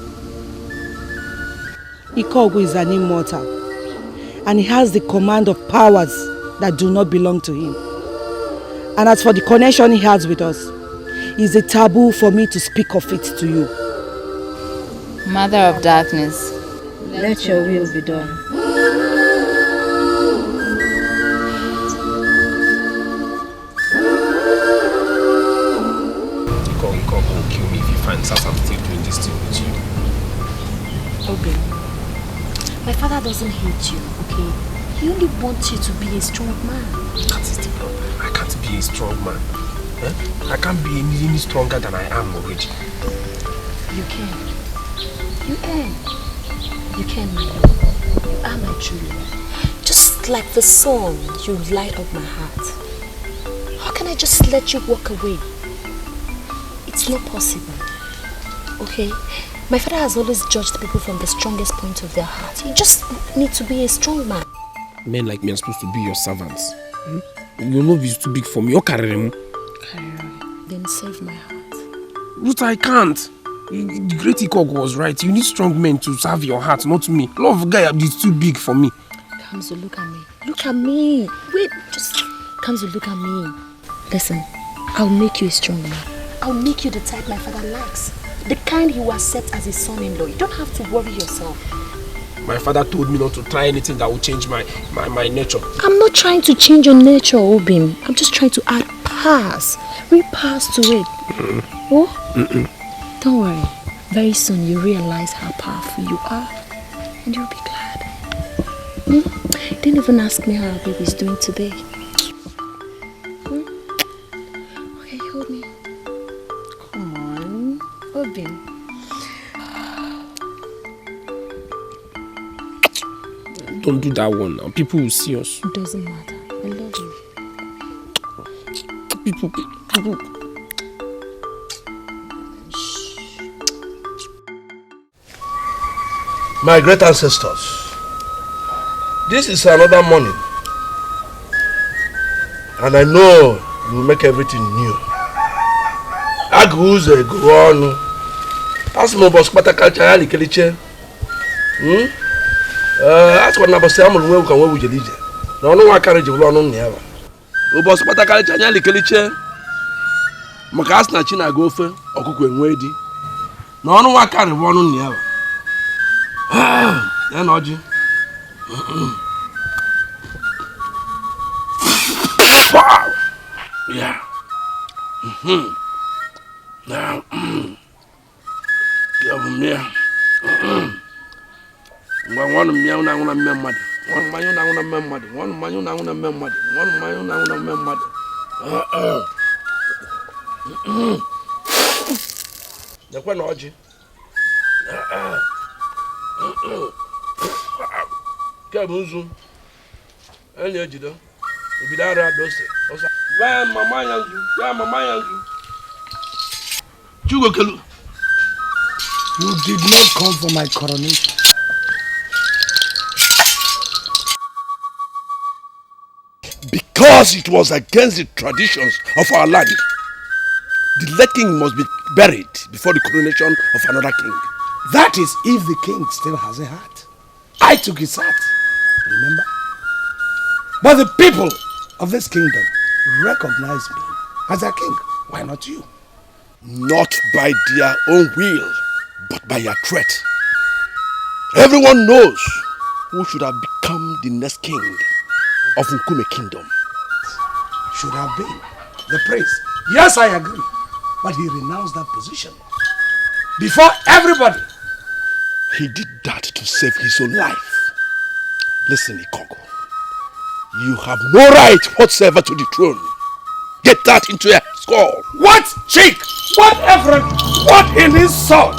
Ikogu is an immortal, and he has the command of powers that do not belong to him. And as for the connection he has with us, it's a taboo for me to speak of it to you. Mother of darkness, let your will be done. Ikogu will kill me if he finds out I'm still doing this thing with you. Okay. My father doesn't hate you, okay? He only wants you to be a strong man. That is the problem. I can't be a strong man. I can't be any stronger than I am already. You can. You can. You can, my love. You are my true love. Just like the sun, you light up my heart. How can I just let you walk away? It's not possible. Okay? My father has always judged people from the strongest point of their heart. You just need to be a strong man. Men like me are supposed to be your servants. Your love is too big for me. Then save my heart. Ruth, I can't. The great Ikogu was right. You need strong men to serve your heart, not me. Love guy is too big for me. Kamzo, look at me. Look at me. Wait, just Kamzo, look at me. Listen, I'll make you a strong man. I'll make you the type my father likes. The kind he will accept as his son-in-law. You don't have to worry yourself. My father told me not to try anything that will change my nature. I'm not trying to change your nature, Obim. I'm just trying to add pass. Repass to it. Oh? Don't worry. Very soon you realize how powerful you are. And you'll be glad. You didn't even ask me how our baby's doing today. Okay, hold me. Come on. Obim. Don't do that one now. People will see us. It doesn't matter. I love you. People. My great ancestors, this is another morning, and I know you will make everything new. Aguze go on. As my boss Patakalcha Ali Keliche. As what Nabasa will come with you. No one carriage will run on never. Ubos Patakalcha Ali Keliche. Makas Nachina Gofe, or Cook and Wady. No one carry one on never. Energy. Wow. Yeah. Now, give me here. One of me, I want to remember. One man, I want to remember. One man, I want to remember. One man, I want to remember. The one orgy. Kabuzu. Any ejido. Ibidara dose. Osa. Where mama yangu? Where mama yangu? Chugo kelu. You did not come for my coronation. Because it was against the traditions of our land. The late king must be buried before the coronation of another king. That is if the king still has a heart. I took his heart, remember? But the people of this kingdom recognize me as a king. Why not you? Not by their own will, but by your threat. Everyone knows who should have become the next king of Nkume Kingdom. Should have been the prince. Yes, I agree. But he renounced that position. Before everybody. He did that to save his own life. Listen, Ikogo. You have no right whatsoever to the throne. Get that into your skull. What cheek? What effort? What in his sword?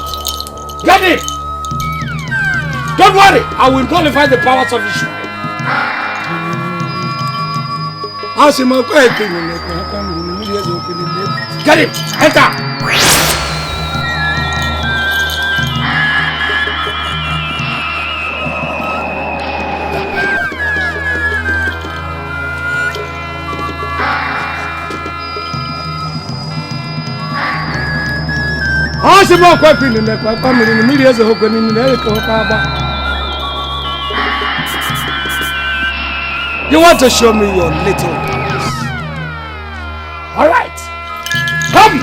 Get it! Don't worry, I will nullify the powers of Ishu. Get him! Enter! You want to show me your little powers? All right, come.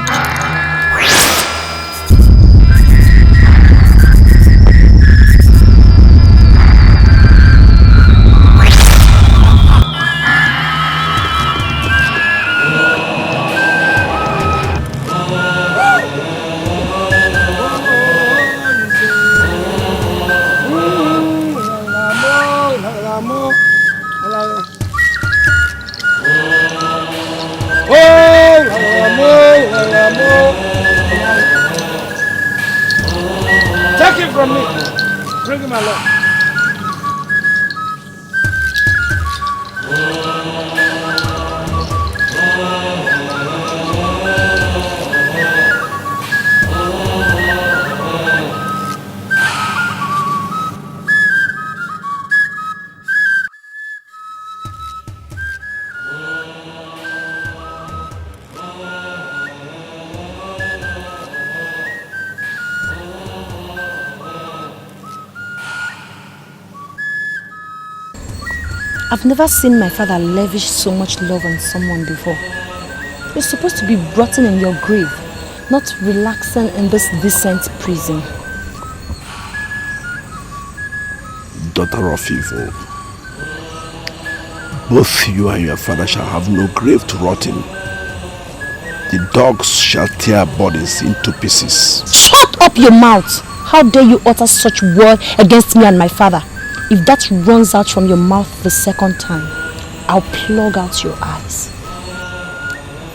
Take it from me. Bring him along. I've never seen my father lavish so much love on someone before. You're supposed to be rotting in your grave. not relaxing in this decent prison. Daughter of evil, both you and your father shall have no grave to rot in. The dogs shall tear bodies into pieces. Shut up your mouth! How dare you utter such word against me and my father? If that runs out from your mouth the second time, I'll plug out your eyes.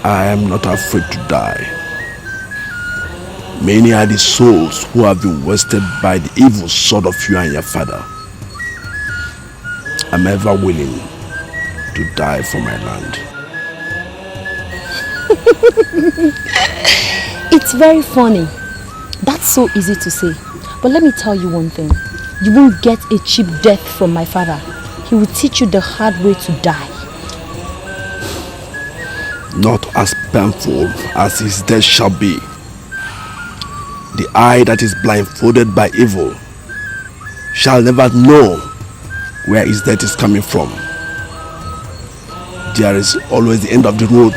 I am not afraid to die. Many are the souls who have been wasted by the evil sword of you and your father. I'm ever willing to die for my land. It's very funny. That's so easy to say. But let me tell you one thing. You won't get a cheap death from my father. He will teach you the hard way to die. Not as painful as his death shall be. The eye that is blindfolded by evil shall never know where his death is coming from. There is always the end of the road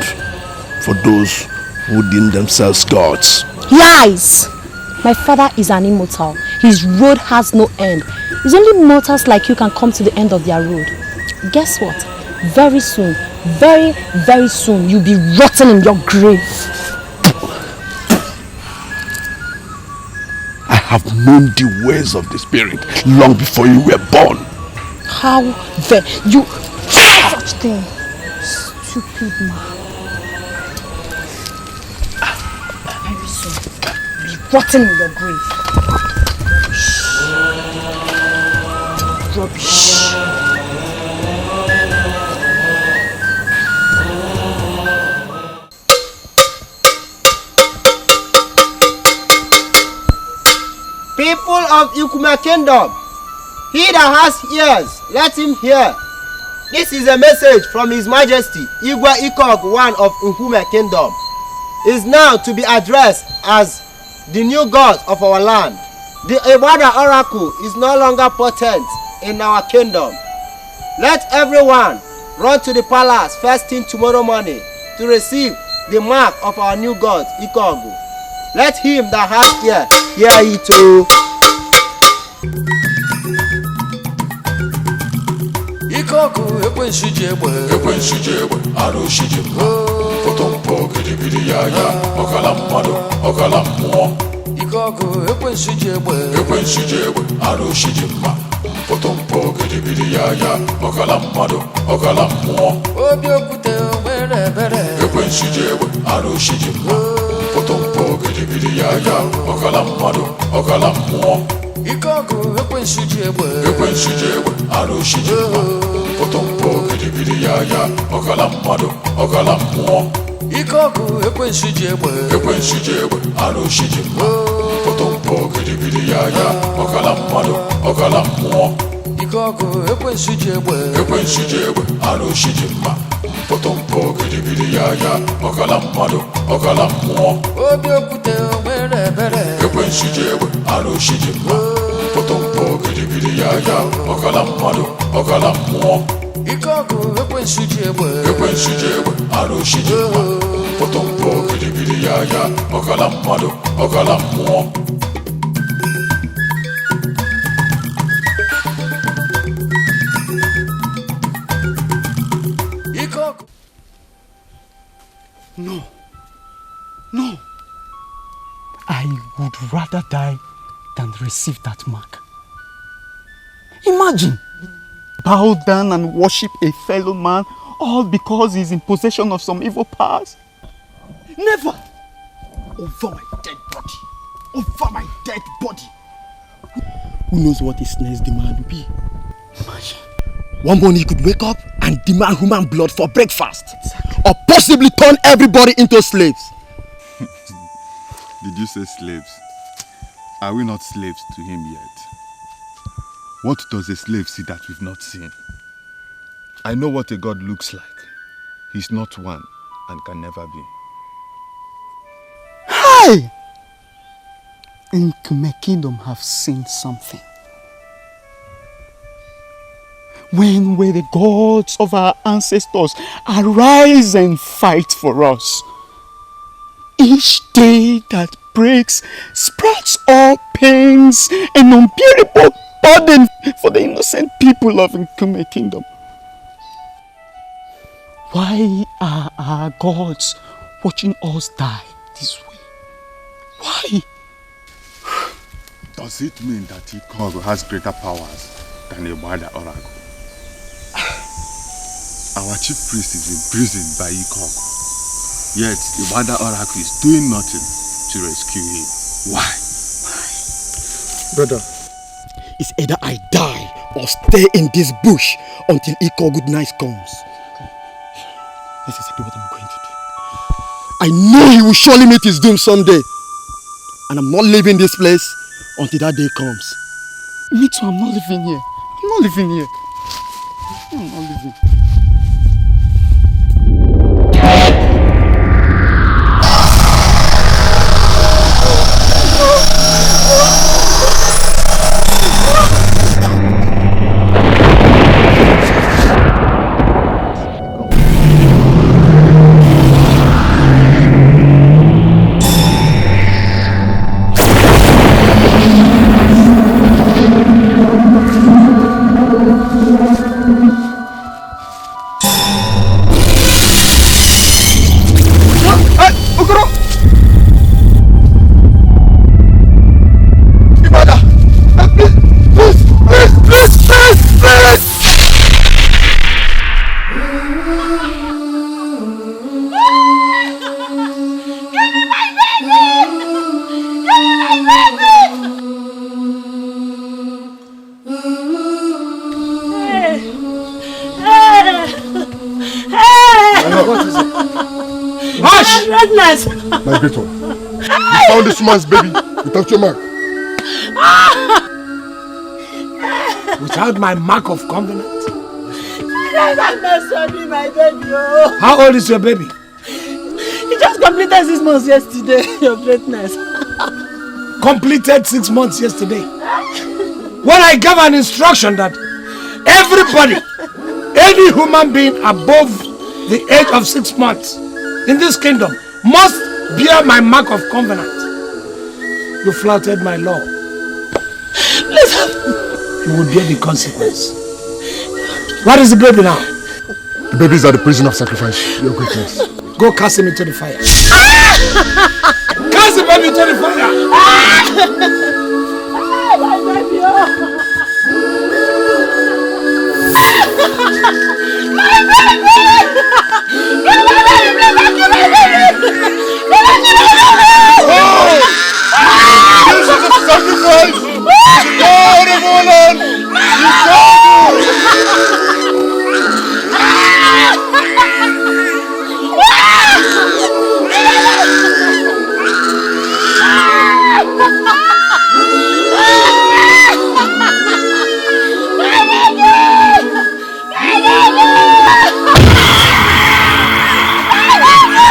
for those who deem themselves gods. Lies! My father is an immortal. His road has no end. It's only mortals like you can come to the end of their road. Guess what? Very soon, very, very soon, you'll be rotten in your grave. I have known the ways of the spirit long before you were born. How dare you say such thing? Stupid man. Very soon, you'll be rotten in your grave. Rubbish. Rubbish. People of UNIGWE Kingdom, he that has ears, let him hear. This is a message from His Majesty Igwe Ikog I of UNIGWE Kingdom. Is now to be addressed as the new god of our land. The Iwada oracle is no longer potent in our kingdom. Let everyone run to the palace first thing tomorrow morning to receive the mark of our new god Ikogu. Let him that has ear hear it too. Ikogu ekwenshijegbe arushijimma potompo gidibidi yaya okala mmadu okala mmụọ. Ikogu ekwenshijegbe arushijimma potompo gidibidi yaya okala mmadu okala mmụọ. Obi okwute nwere ebere ekwenshijegbe arushijimma potompo gidibidi yaya okala mmadu okala mmụọ. Ikogu ekwenshijegbe arushijimma potompo gidibidi yaya okala mmadu okala mmụọ. Ikogu ekwenshijegbe arushijimma potompo gidibidi yaya okala mmadu okala mmụọ. Ikogu ekwenshijegbe arushijimma potompo gidibidi yaya okala mmadu okala mmụọ. Obi okwute nwere ebere ekwenshijegbe arushijimma potompo gidibidi yaya okala mmadu okala mmụọ. Ikogu ekwenshijegbe arushijimma potompo gidibidi yaya okala mmadu okala mmụọ. No. No. I would rather die than receive that mark. Imagine, bow down and worship a fellow man all because he's in possession of some evil powers. Never! Over my dead body. Over my dead body. Who knows what his next demand will be? Imagine. One morning he could wake up and demand human blood for breakfast. Exactly. Or possibly turn everybody into slaves. Did you say slaves? Are we not slaves to him yet? What does a slave see that we've not seen? I know what a god looks like. He's not one and can never be. Hi! UNIGWE Kingdom have seen something. When will the gods of our ancestors arise and fight for us? Each day that breaks sprouts all pains and unbearable burden for the innocent people of Nkume Kingdom. Why are our gods watching us die this way? Why? Does it mean that Ikogo has greater powers than a Wada Oracle? Our chief priest is imprisoned by Ikogo, yet the Wada Oracle is doing nothing to rescue him. Why? Brother, it's either I die or stay in this bush until Ikogo night comes. That's exactly what I'm going to do. I know he will surely meet his doom someday. And I'm not leaving this place until that day comes. Me too, I'm not living here. I'm not living here. I'm not living. Migrator, you found this man's baby without your mark. Without my mark of covenant? My baby, oh. How old is your baby? He just completed 6 months yesterday, your greatness. Completed 6 months yesterday. When I gave an instruction that everybody, any human being above the age of 6 months in this kingdom must bear my mark of covenant. You flouted my law. You will bear the consequence. What is the baby now? The baby is at the prison of sacrifice, your greatness. Go cast him into the fire. Cast the baby into the fire. My baby, oh. My baby! Give my baby, give my baby! This is a sacrifice! God of Holland! You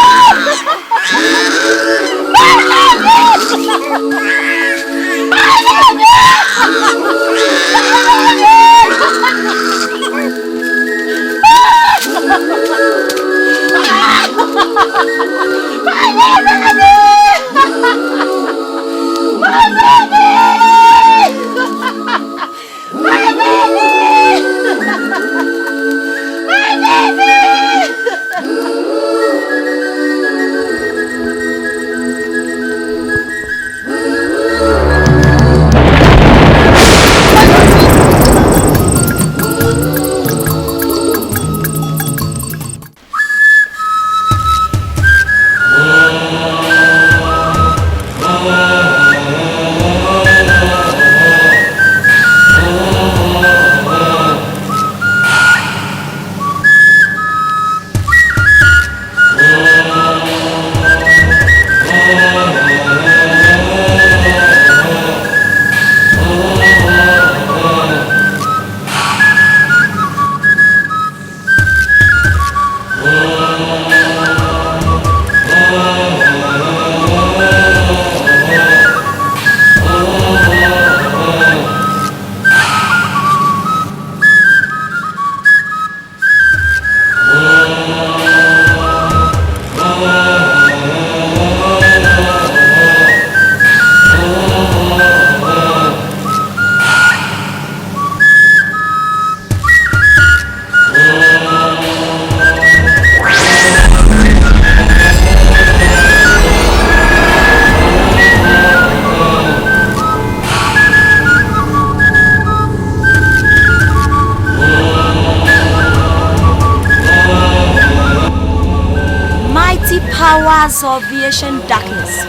powers of the ancient darkness,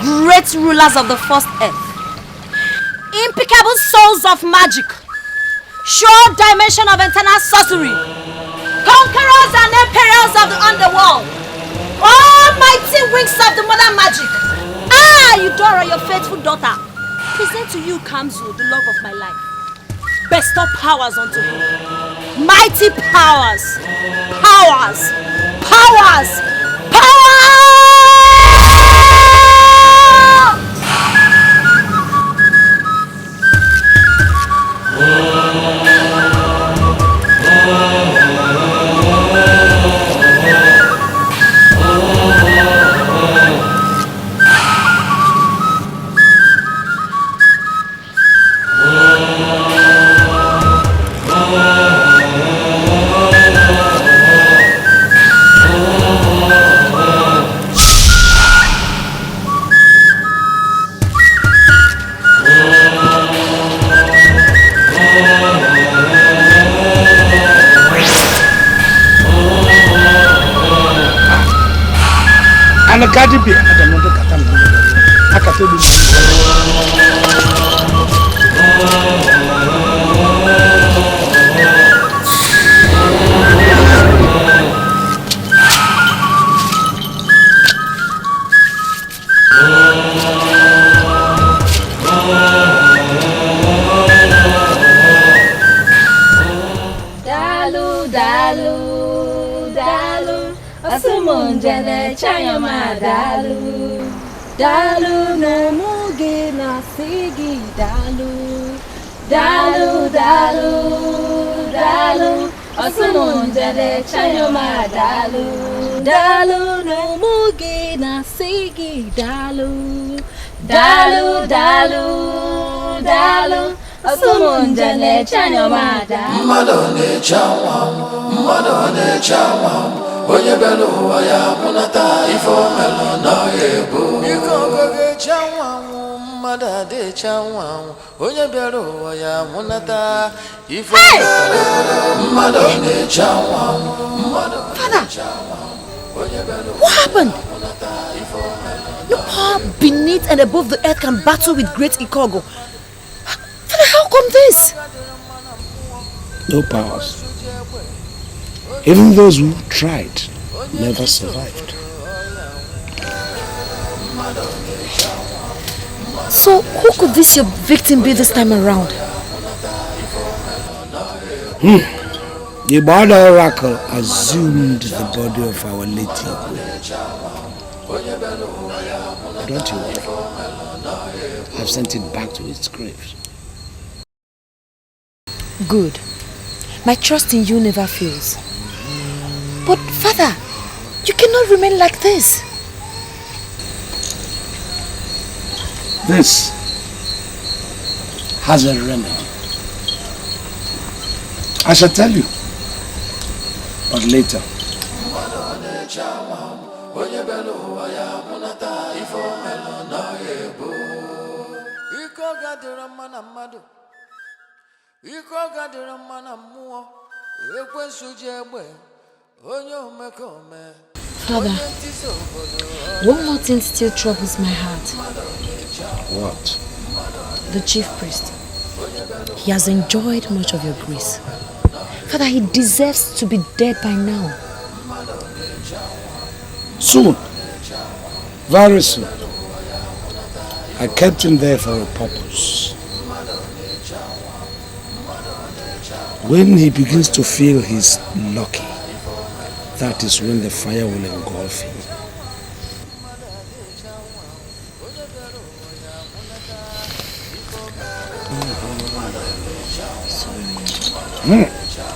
great rulers of the first earth, impeccable souls of magic, sure dimension of eternal sorcery, conquerors and emperors of the underworld, almighty wings of the modern magic. Eudora, your faithful daughter, present to you Kamzu, the love of my life. Bestow powers unto him. Mighty powers, powers, powers, powers! Kadiri, Jene chayama dalu, dalu no mugi na sigi dalu, dalu dalu dalu. Asumun jene chayama dalu, dalu no mugi na sigi dalu, dalu dalu dalu. Asumun jene chayama dalu. Madone chawa. Onye belu waya munata ifo melo na yebo. Iko ge chawa mada de chawa. Onye belu waya munata ifo mado de chawa. Father, what happened? No power beneath and above the earth can battle with great Ikogo. Father, how come this? No powers. Even those who tried never survived. So, who could this your victim be this time around? The Bada Oracle assumed the body of our late Igwe. Don't you worry. I've sent it back to its grave. Good. My trust in you never fails. But Father, you cannot remain like this. This has a remedy. I shall tell you, but later. Father, one more thing still troubles my heart. What? The chief priest. He has enjoyed much of your grace. Father, he deserves to be dead by now. Soon. Very soon. I kept him there for a purpose. When he begins to feel he's lucky, that is when the fire will engulf him.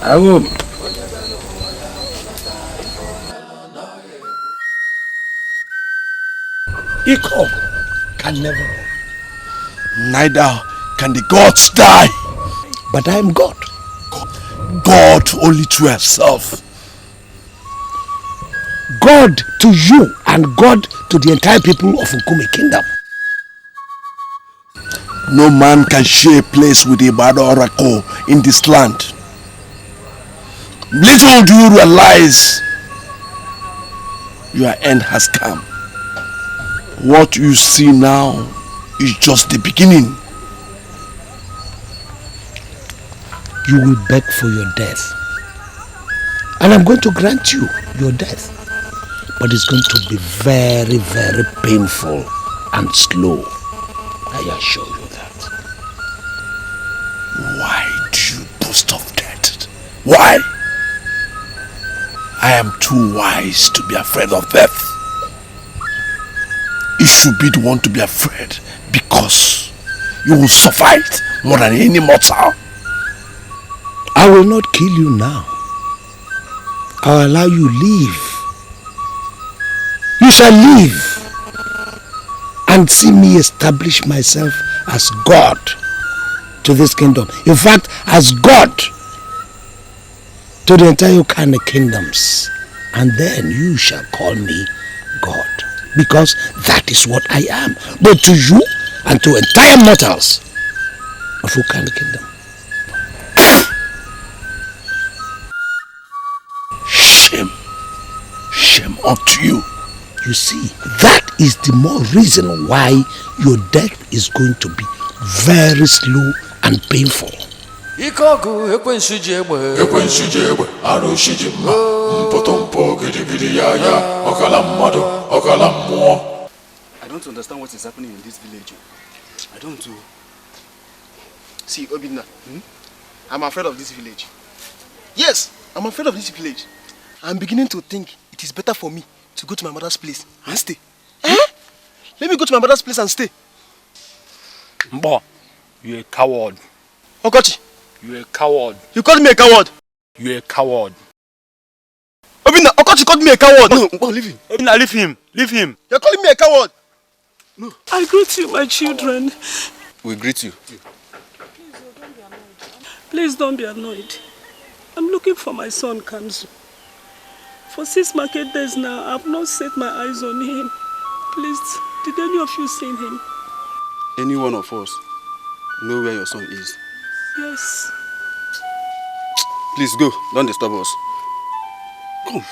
I will. Etiko can never die. Neither can the gods die. But I am God. God only to herself. God to you and God to the entire people of Nkume Kingdom. No man can share a place with the Bada Oracle in this land. Little do you realize your end has come. What you see now is just the beginning. You will beg for your death. And I'm going to grant you your death. But it's going to be very, very painful and slow. I assure you that. Why do you boast of death? Why? I am too wise to be afraid of death. You should be the one to be afraid because you will suffer it more than any mortal. I will not kill you now. I'll allow you live. You shall live and see me establish myself as God to this kingdom. In fact, as God to the entire kind of kingdoms. And then you shall call me God. Because that is what I am. Both to you and to entire mortals of Ukanda kingdom. Shame. Shame unto you. You see, that is the more reason why your death is going to be very slow and painful. Ikogu ekwensuji egbe aroshiji mma mpotompo gidigidi ya okala mmadu okala mmụọ. I don't understand what is happening in this village. I don't do. See, Obinna, I'm afraid of this village. Yes, I'm afraid of this village. I'm beginning to think it is better for me to go to my mother's place and stay. Let me go to my mother's place and stay. Mbo, you're a coward. Okochi, you're a coward. You called me a coward? You're a coward. Obinna, Okochi called me a coward. No, Mbo, leave him. Obinna, leave him. Leave him. You're calling me a coward. No. I greet you, my children. We greet you. Please don't be annoyed. I'm looking for my son, Kamzu. For 6 market days now, I've not set my eyes on him. Please, did any of you see him? Any one of us know where your son is? Yes. Please go, don't disturb us. Come.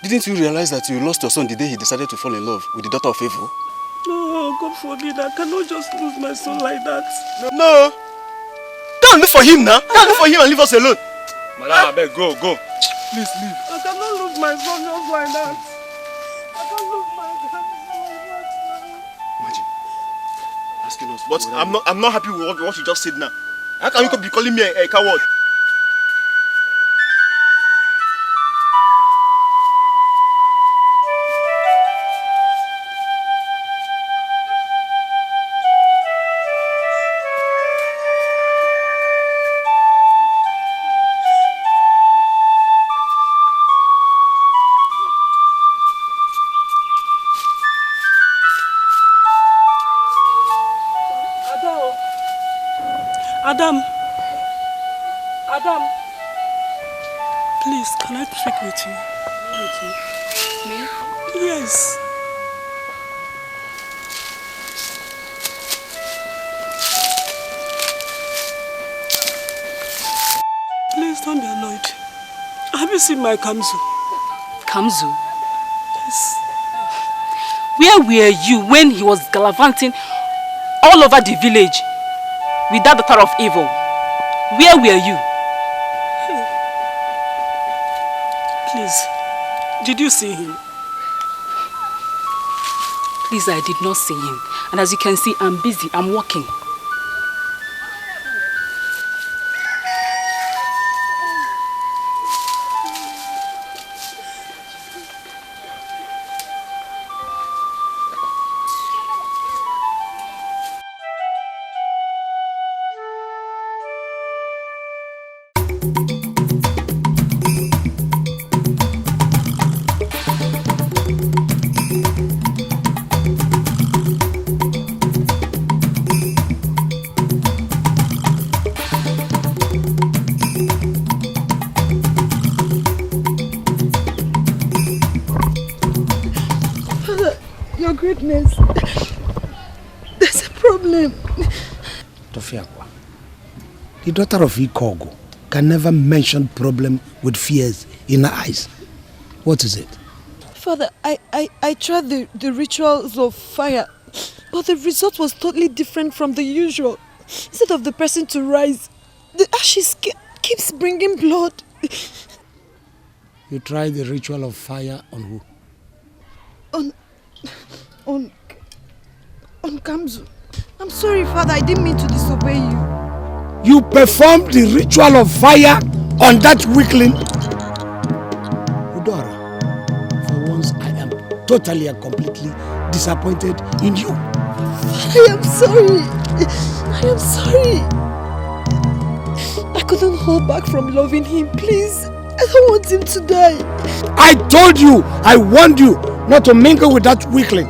Didn't you realize that you lost your son the day he decided to fall in love with the daughter of evil? No, God forbid, I cannot just lose my son like that. No. Go and look for him now. Go and look for him and leave us alone. Madam, I beg, go. Please leave. I cannot lose my son just like that. I can't lose my son like that. Imagine asking us. But I'm not happy with what you just said now. How can you be calling me a coward? Adam, please, can I speak with you? Me? Yes. Please don't be annoyed. Have you seen my Kamzu? Kamzu? Yes. Where were you when he was gallivanting all over the village with that daughter of evil? Where were you? Please, did you see him? Please, I did not see him. And as you can see, I'm busy, I'm working. The daughter of Ikogo can never mention problem with fears in her eyes. What is it? Father, I tried the rituals of fire, but the result was totally different from the usual. Instead of the person to rise, the ashes keeps bringing blood. You tried the ritual of fire on who? On Kamzu. I'm sorry, Father, I didn't mean to disobey you. You performed the ritual of fire on that weakling? Udora, for once I am totally and completely disappointed in you. I am sorry. I am sorry. I couldn't hold back from loving him. Please, I don't want him to die. I told you, I warned you not to mingle with that weakling,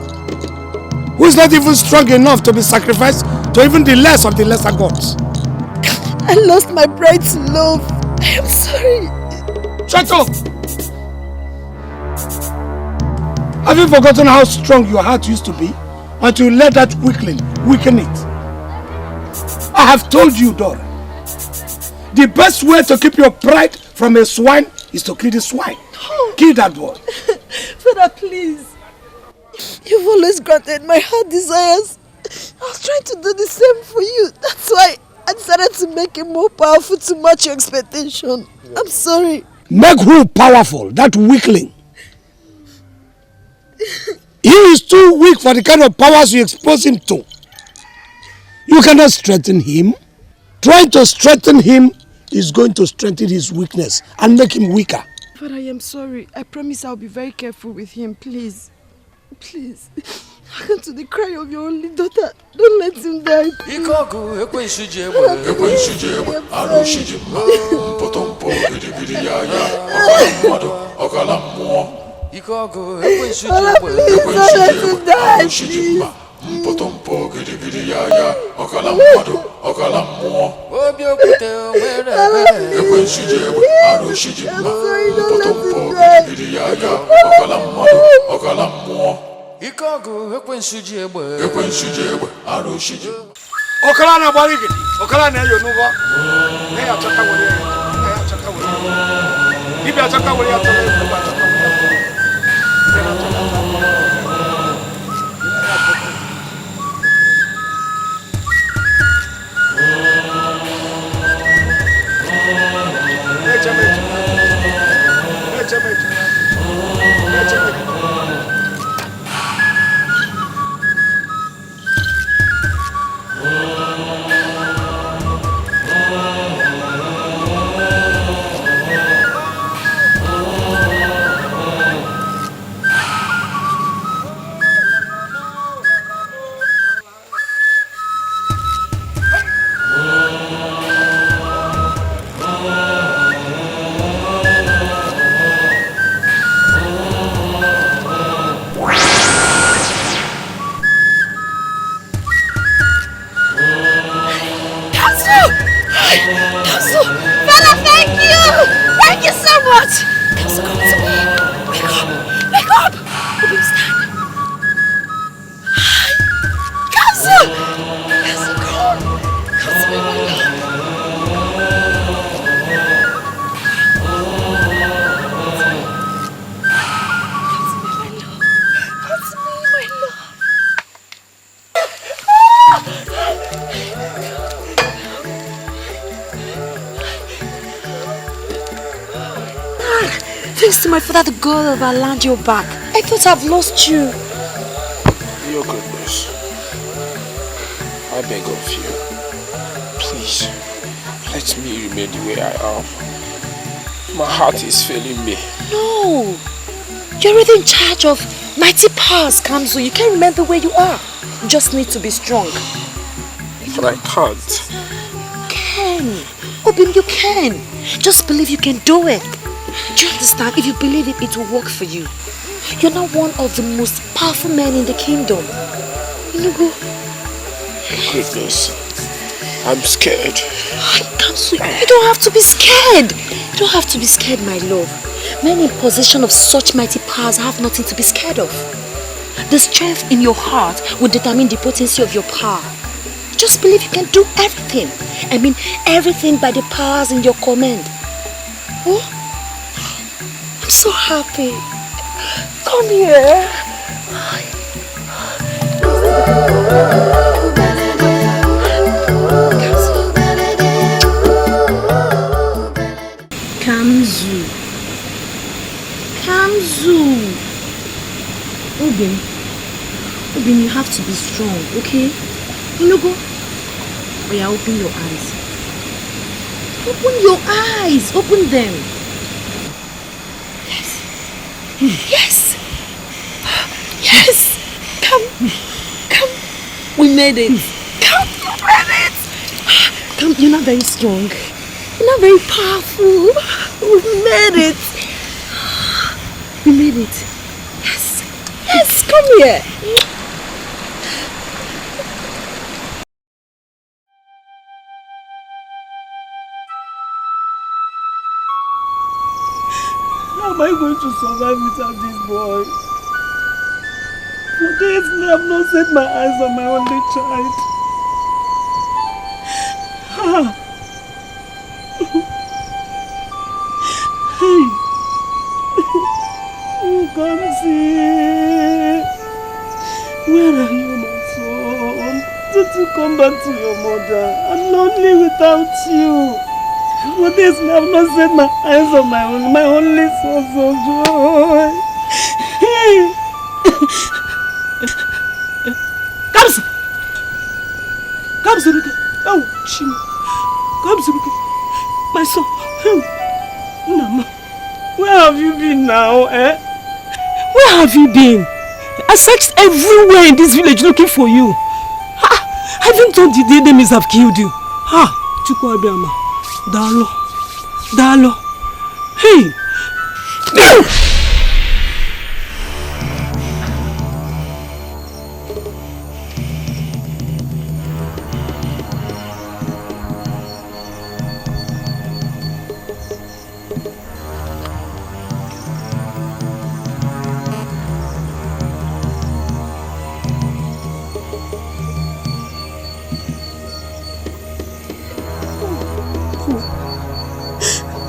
who is not even strong enough to be sacrificed to even the less of the lesser gods. I lost my pride to love. I am sorry. Shut up! Have you forgotten how strong your heart used to be until you let that weakling weaken it? I have told you, Dora, the best way to keep your pride from a swine is to kill the swine. Kill that boy. Father, please. You've always granted my heart desires. I was trying to do the same for you. That's why I decided to make him more powerful to match your expectation. I'm sorry. Make who powerful? That weakling. He is too weak for the kind of powers you expose him to. You cannot strengthen him. Trying to strengthen him is going to strengthen his weakness and make him weaker. Father, I am sorry. I promise I'll be very careful with him. Please. Please. Hearken to the cry of your only daughter. Don't let him die. Mpotompo gidi ya okalamado okalammo obiokute omere ekwenshije arushije mpotompo gidi ya okalamado okalammo ikogo ekwenshije arushije okala na barigidi okala na yo nugo ne ya chaka wori ya chaka wori ibi chaka wori ya tole ko ba chaka wori Thanks to my father, the God of our land, you're back. I thought I've lost you. Your goodness. I beg of you. Please, let me remain the way I am. My heart is failing me. No. You're already in charge of mighty powers, Kamzu. You can't remain the way you are. You just need to be strong. But I can't. You can. Obim, you can. Just believe you can do it. Do you understand? If you believe it, it will work for you. You're now one of the most powerful men in the kingdom. UNIGWE. Goodness. I'm scared. You don't have to be scared. You don't have to be scared, my love. Men in possession of such mighty powers have nothing to be scared of. The strength in your heart will determine the potency of your power. Just believe you can do everything. I mean, everything by the powers in your command. Oh? I'm so happy. Come here. Kamzu. Obin, you have to be strong, okay? Go. Oh yeah, open your eyes. Open your eyes. Open them. Yes. Yes. Come. We made it. Come, we made it. Come, you're not very strong. You're not very powerful. We made it. We made it. Yes, come here. How am I going to survive without this boy? For days now, I've not set my eyes on my only child. Hey. Come see. Where are you, my son? Don't you come back to your mother? I'm lonely without you. For this, I've not set my eyes on my only source of joy. Hey. Come, Zubby. Oh, Chima. Come, Zubby. My son. Mama, where have you been now, eh? Where have you been? I searched everywhere in this village looking for you. I even thought the enemies have killed you. Chukwu Abiyama. Dalo. Hey!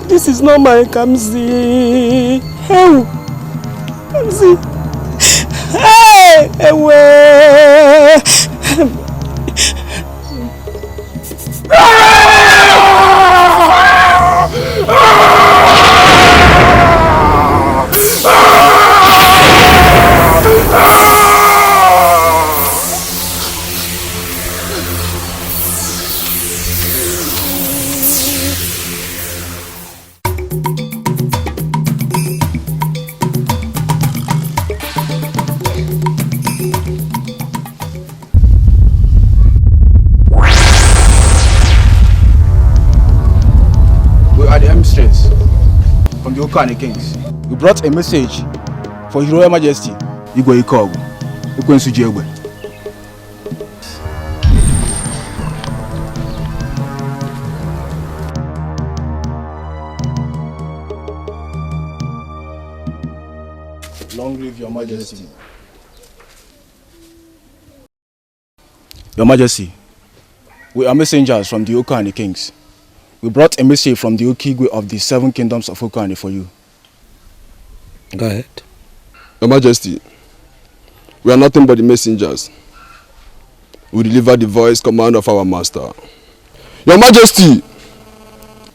This is not my Kamzi. Hey, Kamzi. Hey, away. And the kings. We brought a message for His Royal Majesty UNIGWE Etiko. Long live Your Majesty. Your Majesty, we are messengers from the Oko and the kings. We brought a message from the UNIGWE of the 7 kingdoms of Okane for you. Go ahead. Your Majesty, we are nothing but the messengers. We deliver the voice command of our master. Your Majesty,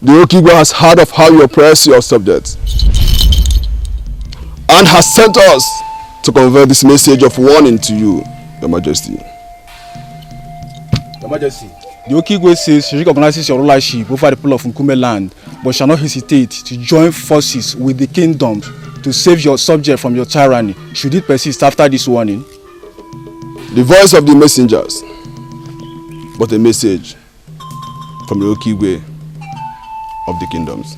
the UNIGWE has heard of how you oppress your subjects and has sent us to convey this message of warning to you, Your Majesty. Your Majesty, the UNIGWE says she recognizes your rulership over the people of Nkume land, but shall not hesitate to join forces with the kingdom to save your subject from your tyranny, should it persist after this warning. The voice of the messengers, but a message from the UNIGWE of the kingdoms.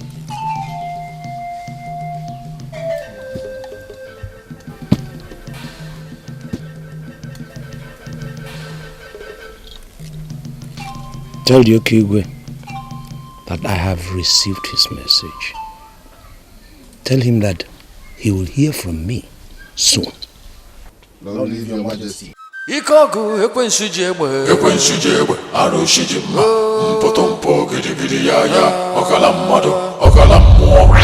Tell the UNIGWE that I have received his message. Tell him that he will hear from me soon. Long live Your Majesty. Ikogu ekwensu jegbe arushiji mma mpotompo gidigidi ya okala mmadu okala mmụọ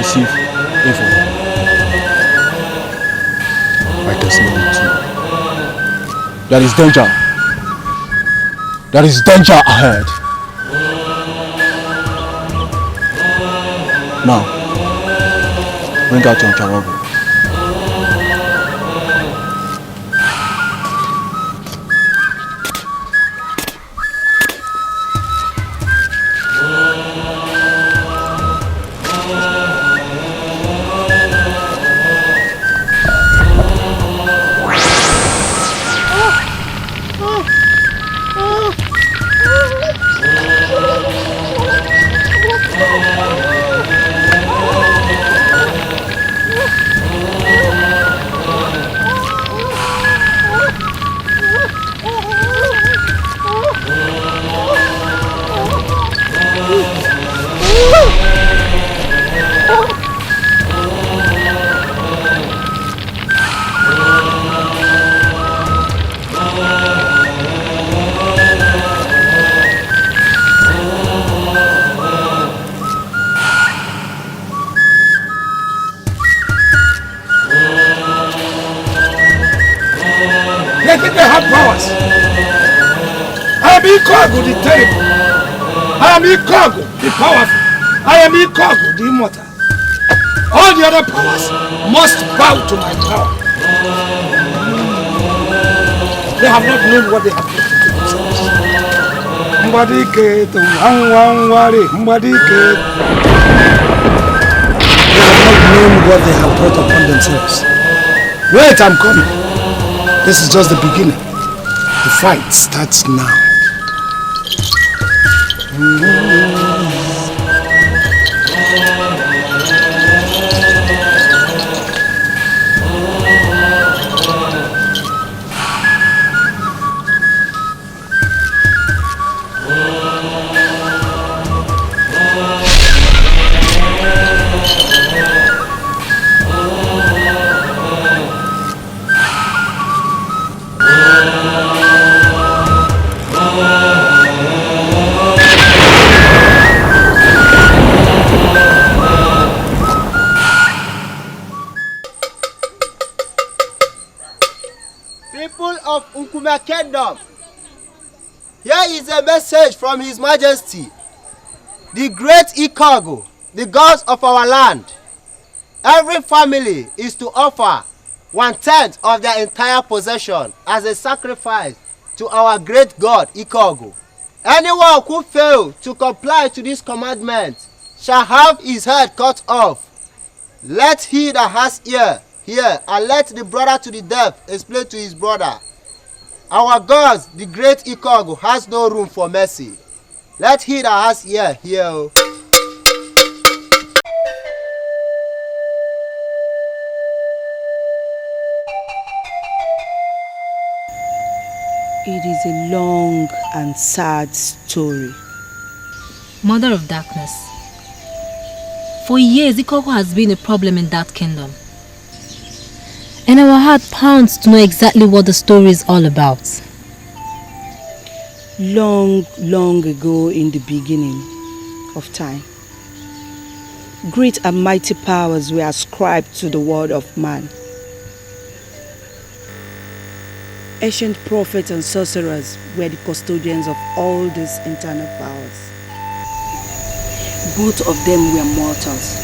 receive evil. I can smell it too. There is danger. There is danger ahead. Now, bring out your Karago. They think they have powers. I am Ikogo, the terrible. I am Ikogo, the powerful. I am Ikogo, the immortal. All the other powers must bow to my power. They have not known what they have done to themselves. They have not known what they have brought upon themselves. Wait, I'm coming. This is just the beginning. The fight starts now. Kingdom. Here is a message from His Majesty, the great Ikogo, the gods of our land. Every family is to offer 1/10 of their entire possession as a sacrifice to our great god Ikogo. Anyone who fails to comply to this commandment shall have his head cut off. Let he that has ear hear, and let the brother to the deaf explain to his brother. Our God, the great Ikogo, has no room for mercy. Let he that has ear hear. It is a long and sad story. Mother of Darkness, for years Ikogo has been a problem in that kingdom. And our heart pounds to know exactly what the story is all about. Long, long ago in the beginning of time, great and mighty powers were ascribed to the world of man. Ancient prophets and sorcerers were the custodians of all these internal powers. Both of them were mortals,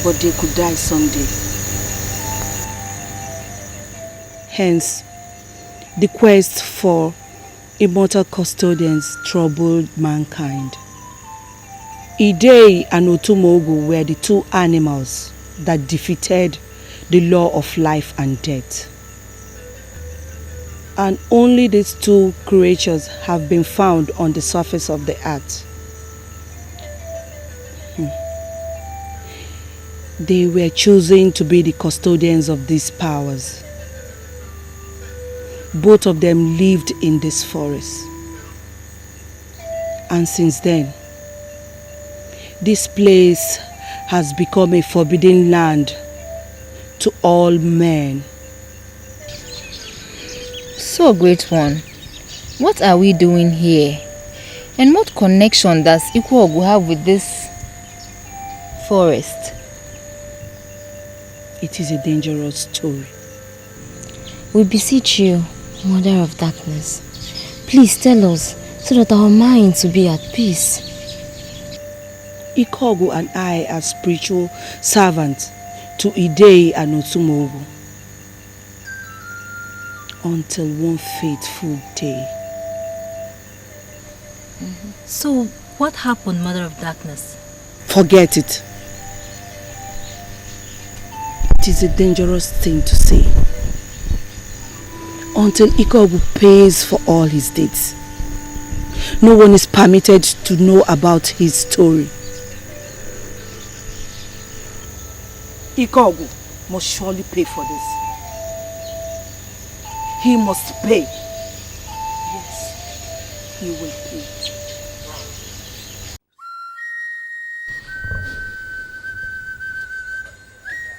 but they could die someday. Hence, the quest for immortal custodians troubled mankind. Ide and Otumogu were the two animals that defeated the law of life and death. And only these two creatures have been found on the surface of the earth. They were chosen to be the custodians of these powers. Both of them lived in this forest. And since then, this place has become a forbidden land to all men. So, Great One, what are we doing here? And what connection does Ikogo have with this forest. It is a dangerous story. We beseech you, Mother of Darkness, please tell us so that our minds will be at peace. Ikogu and I are spiritual servants to Idei and Otumogu until one fateful day. So, what happened, Mother of Darkness? Forget it. It is a dangerous thing to say. Until Ikogu pays for all his deeds, no one is permitted to know about his story. Ikogu must surely pay for this. He must pay. Yes, he will pay.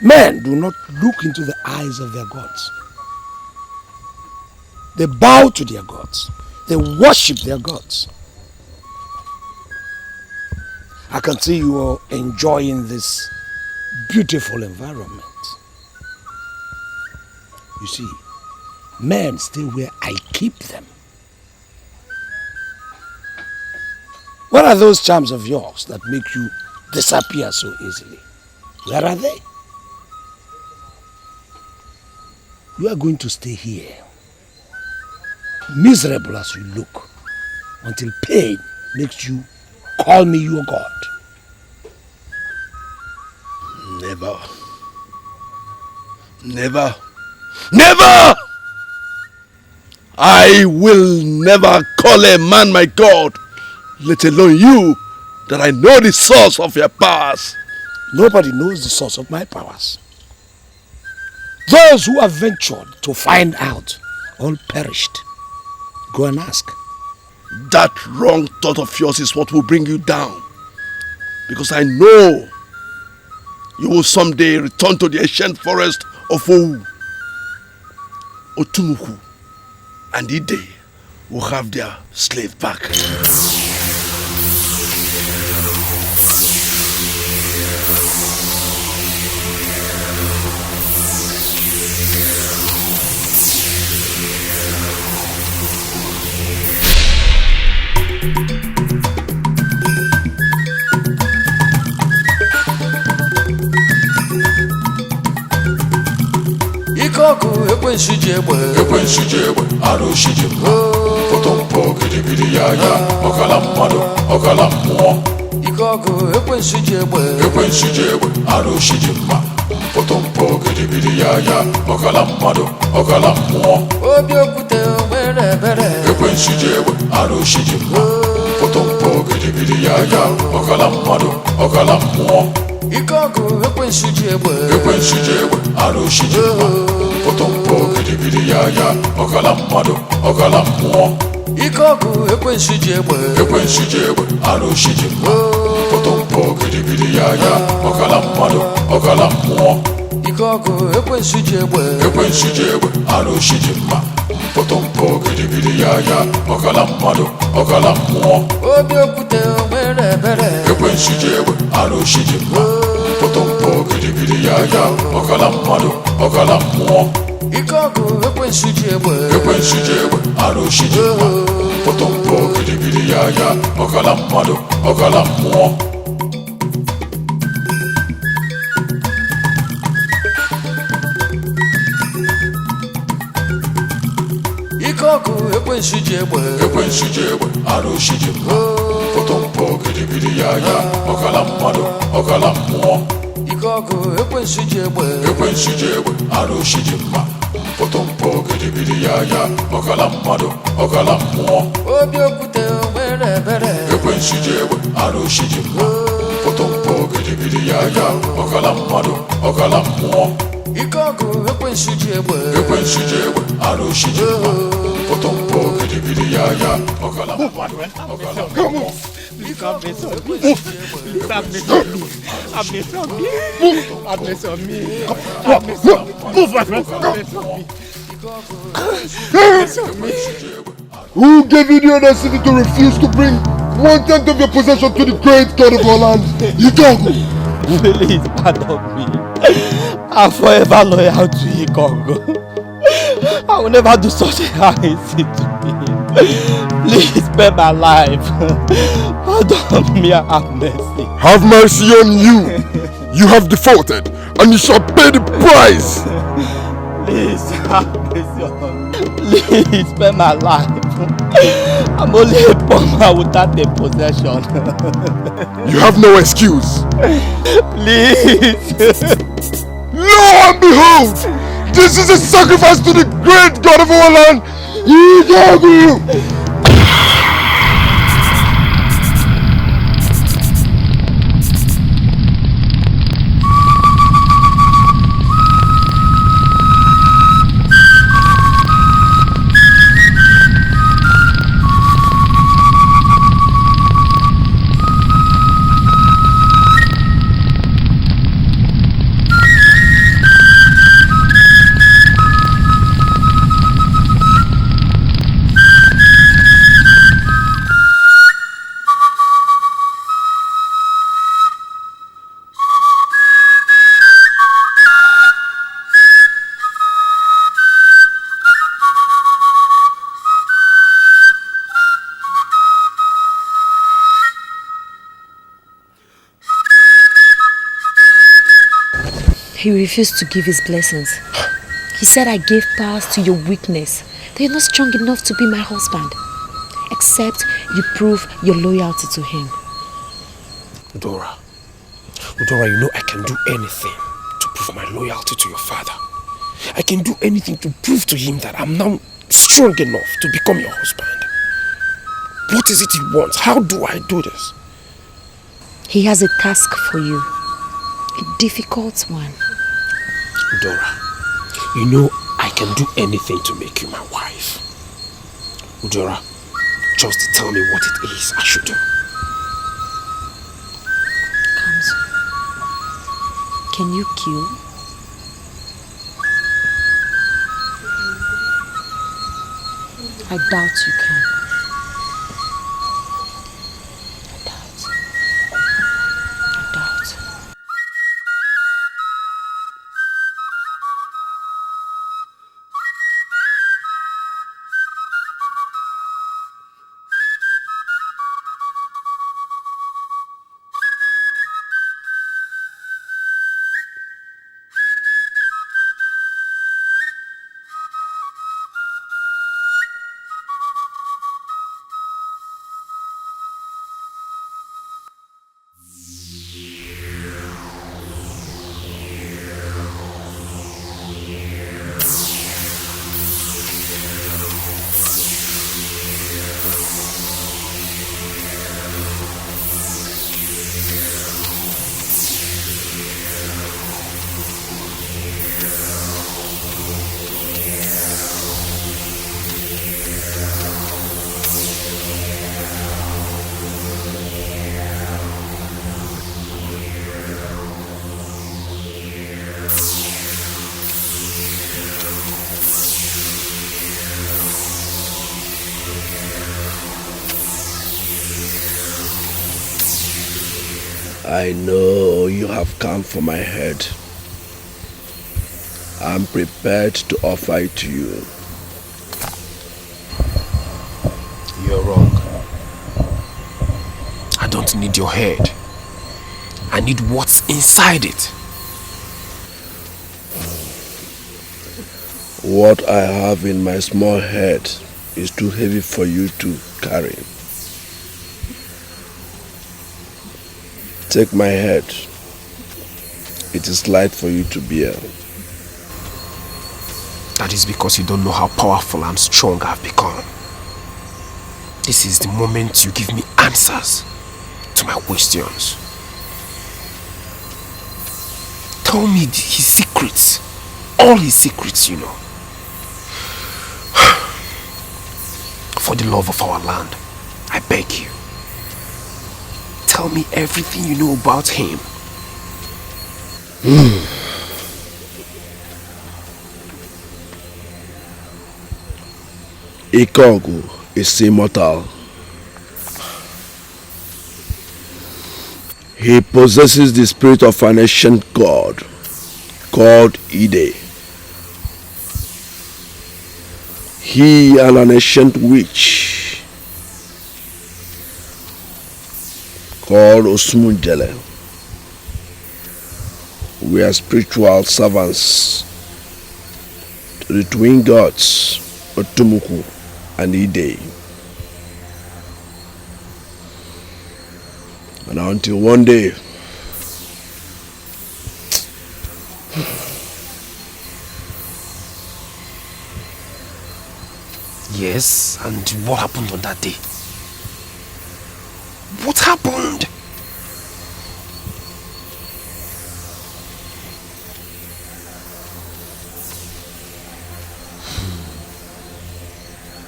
Men do not look into the eyes of their gods. They bow to their gods. They worship their gods. I can see you are enjoying this beautiful environment. You see, men stay where I keep them. What are those charms of yours that make you disappear so easily? Where are they? You are going to stay here, miserable as you look, until pain makes you call me your God. Never. Never. Never! I will never call a man my God, let alone you, that I know the source of your powers. Nobody knows the source of my powers. Those who have ventured to find out all perished. Go and ask. That wrong thought of yours is what will bring you down. Because I know you will someday return to the ancient forest of Owu, Otumuku, and Ide will have their slave back. Ikoku ekwensu jegbe aroshi jegbe potompo gidigidi yaya okala mmadu okala mmụọ. Ikoku ekwensu jegbe aroshi jegbe potompo gidigidi yaya okala mmadu okala mmụọ. Obi okwute nwere ebere ekwensu jegbe aroshi jegbe potompo gidigidi yaya okala mmadu okala mmụọ. Ikoku ekwensu jegbe aroshi jegbe potompo gidigidi yaya okala mmadu okala mmụọ. Ikoku ekwensu jegbe aroshi jegbe potompo gidigidi yaya okala mmadu okala mmụọ. Ikoku ekwensu jegbe aroshi jegbe potompo gidigidi yaya okala mmadu okala mmụọ. Obi okwute nwere ebere ekwensu jegbe aroshi jegbe potompo gidigidi yaya okala mmadu okala mmụọ. Ikoku ekwensu jegbe aroshi jegbe potompo gidigidi yaya okala mmadu okala mmụọ. Ikoku ekwensu jegbe aroshi jegbe potompo gidigidi yaya okala mmadu okala mmụọ. Ikoku ekwensu jegbe aroshi jegbe potompo gidigidi yaya okala mmadu okala mmụọ. Obi okwute nwere ebere ekwensu jegbe aroshi jegbe potompo gidigidi yaya okala mmadu okala mmụọ. Ikoku ekwensu jegbe aroshi jegbe potompo gidigidi yaya okala mmadu okala mmụọ. Please have mercy on me. Please have mercy on me. Have mercy on me. Have mercy on me. Have mercy on me. Move, my friend. Have mercy on me. Who gave you the audacity to refuse to bring 1/10 of your possession to the great God of our land, Etiko? Please pardon me. I'm forever loyal to Etiko. I will never do such a high thing to him. Please spare my life. Pardon me and have mercy. Have mercy on you. You have defaulted, and you shall pay the price. Please have mercy on me. Please spare my life. I'm only a poor man without a possession. You have no excuse. Please. Lo and behold, this is a sacrifice to the great God of our land, UNIGWE. He refused to give his blessings. He said I gave powers to your weakness, that you're not strong enough to be my husband, except you prove your loyalty to him. Udora, you know I can do anything to prove my loyalty to your father. I can do anything to prove to him that I'm now strong enough to become your husband. What is it he wants? How do I do this? He has a task for you, a difficult one. Udora, you know I can do anything to make you my wife. Udora, just tell me what it is I should do. Can you kill? I doubt you can. I doubt. I know you have come for my head. I'm prepared to offer it to you. You're wrong. I don't need your head. I need what's inside it. What I have in my small head is too heavy for you to carry. Take my head. It is light for you to bear. That is because you don't know how powerful and strong I've become. This is the moment you give me answers to my questions. Tell me his secrets. All his secrets, you know. For the love of our land, I beg you. Tell me everything you know about him. Etiko is immortal. He possesses the spirit of an ancient god called Ide. He and an ancient witch called Osmunjele were spiritual servants to the twin gods Otumuku and Ide. And until one day, yes, and what happened on that day? What happened?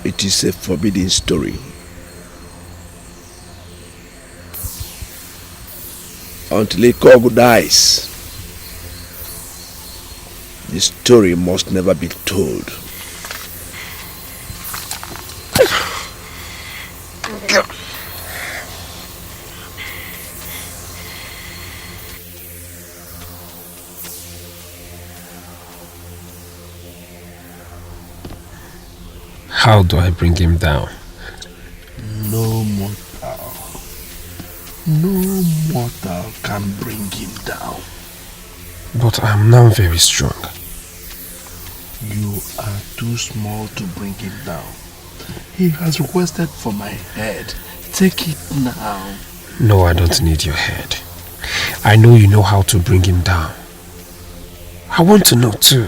it is a forbidden story. Until Ikogu dies, the story must never be told. How do I bring him down? No mortal. No mortal can bring him down. But I am now very strong. You are too small to bring him down. He has requested for my head. Take it now. No, I don't need your head. I know you know how to bring him down. I want to know too.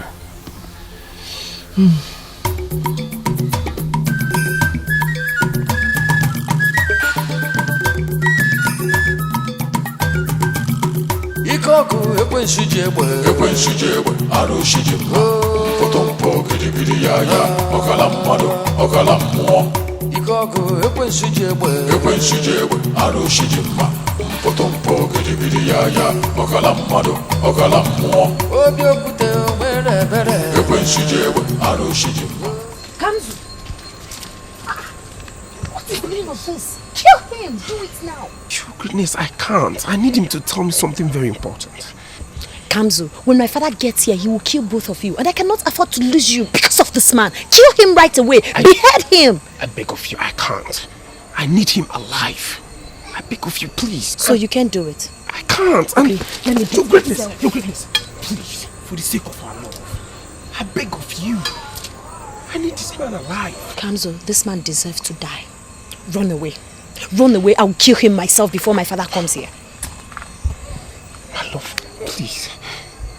Ikoku ekwenshijegbe arushijimma potompo gidigidi yaya okala mmadu okala mmụọ. Ikoku ekwenshijegbe arushijimma potompo gidigidi yaya okala mmadu okala mmụọ. Obi okwute nwere ebere ekwenshijegbe arushijimma. Kamzu, what is the meaning of this? Kill him! Do it now! Your goodness, I can't. I need him to tell me something very important. Kamzu, when my father gets here, he will kill both of you. And I cannot afford to lose you because of this man. Kill him right away. Behead him. I beg of you, I can't. I need him alive. I beg of you, please. So you can't do it? I can't. Okay, let me do it. Your greatness, please, for the sake of our love, I beg of you. I need this man alive. Kamzu, this man deserves to die. Run away. Run away. I will kill him myself before my father comes here. My love, please.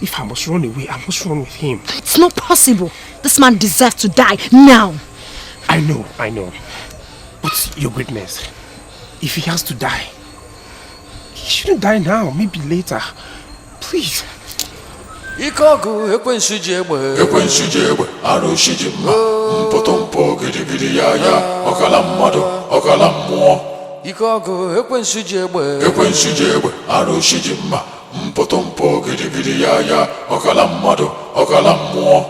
If I must run away, I must run with him. It's not possible. This man deserves to die now. I know. But your greatness, if he has to die, he shouldn't die now, maybe later. Please. Ikoku ekwenshijegbe arushijimma potompo gidigidi yaya okala mmadu okala mmụọ. Ikoku ekwenshijegbe arushijimma potompo gidigidi yaya okala mmadu okala mmụọ.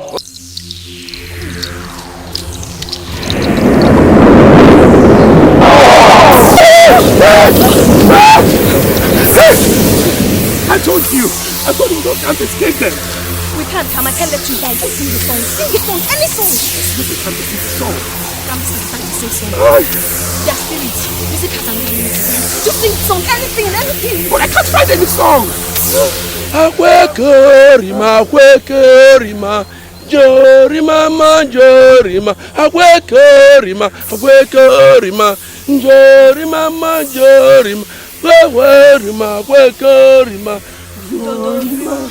I told you don't can't escape them. We can't, Cam. I can't let you die. Just sing the song. Sing the song. Any song. This is time to sing the song. Cam, this is the time to sing song. Their spirits. Music has an enemy. Just sing the song. Anything. But I can't find any song. Akwekorima, Jorima, Jorima, Akwekorima, Jorima, Jorima, Akwekorima. Jorima,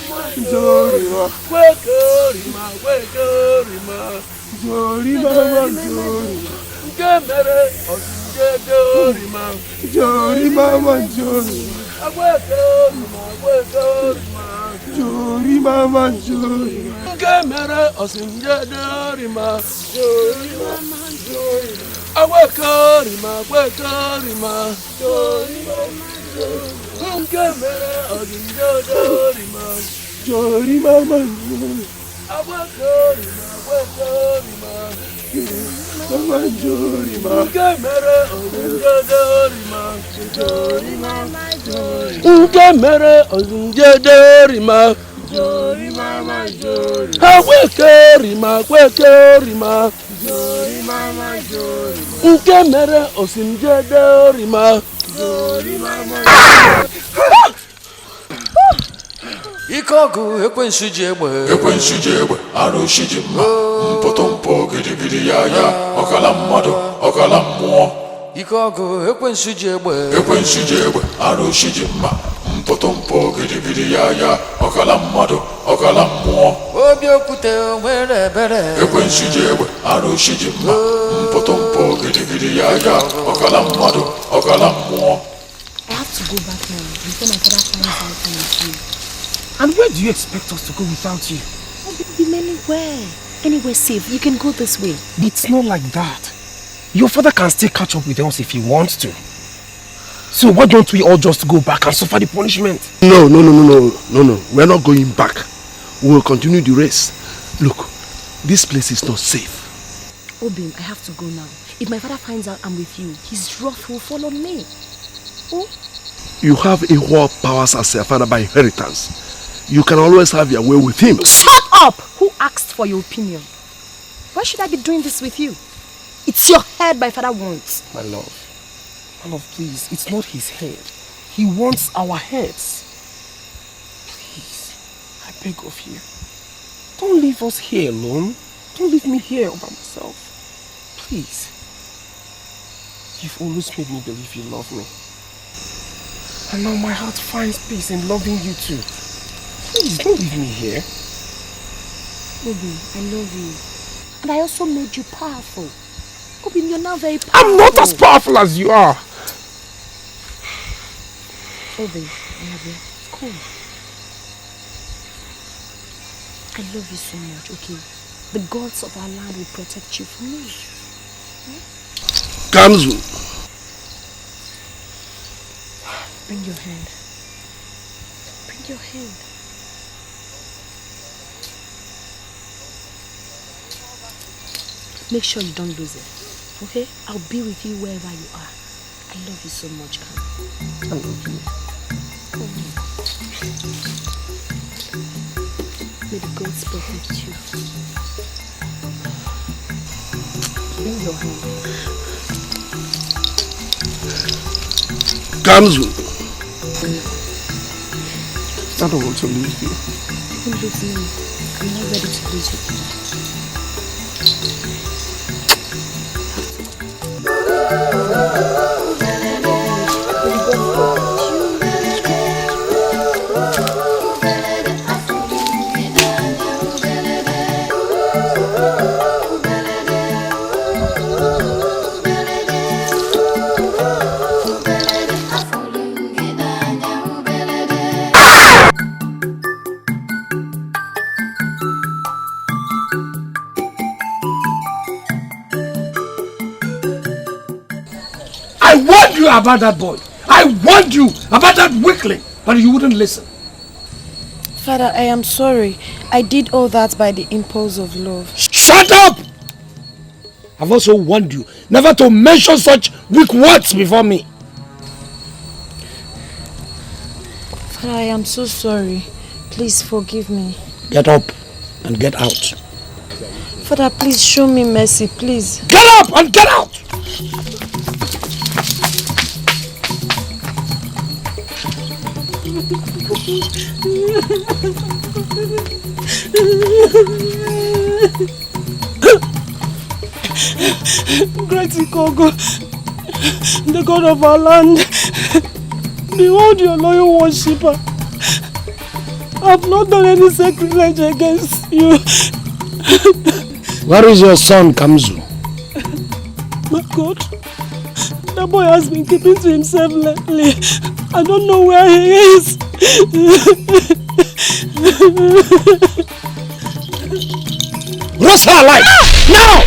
Ikogu ekwensu jegbe arushi jimma mpotompo gidigidi ya ọkala mmadụ ọkala mmụọ. Ikogu ekwensu jegbe arushi jimma mpotompo gidigidi ya ọkala mmadụ ọkala mmụọ. Obi okwute nwere ebere ekwensu jegbe arushi jimma mpotompo gidigidi ya ọkala mmadụ ọkala mmụọ. I have to go back now before my father finds out I'm with you. And where do you expect us to go without you? Anywhere safe. You can go this way. It's not like that. Your father can still catch up with us if he wants to. So why don't we all just go back and suffer the punishment? No. We're not going back. We'll continue the race. Look, this place is not safe. Obim, I have to go now. If my father finds out I'm with you, his wrath will fall on me. Oh? You have equal powers as your father by inheritance. You can always have your way with him. Shut up! Who asked for your opinion? Why should I be doing this with you? It's your head my father wants. My love, please, it's not his head. He wants our heads. Please, I beg of you. Don't leave us here alone. Don't leave me here by myself. Please. You've always made me believe you love me. And now my heart finds peace in loving you too. Please, don't leave me here. Obim, I love you. And I also made you powerful. Obim, you're now very powerful. I'm not as powerful as you are. Obim, I love you. Cool. I love you so much, okay? The gods of our land will protect you from me. Kamzu. Bring your hand. Bring your hand. Make sure you don't lose it, okay? I'll be with you wherever you are. I love you so much, Kam. I love you. May the gods protect you. Bring your hand. Kamzu. I don't want to leave you. Don't lose me. I'm not ready to lose you. I warned you about that boy. I warned you about that weakling, but you wouldn't listen. Father, I am sorry. I did all that by the impulse of love. Shut up! I've also warned you never to mention such weak words before me. Father, I am so sorry. Please forgive me. Get up and get out. Father, please show me mercy, please. Get up and get out! Great Etiko, the God of our land, behold your loyal worshipper. I have not done any sacrilege against you. Where is your son, Kamzu? My God, the boy has been keeping to himself lately. I don't know where he is. Roast her alive! Now!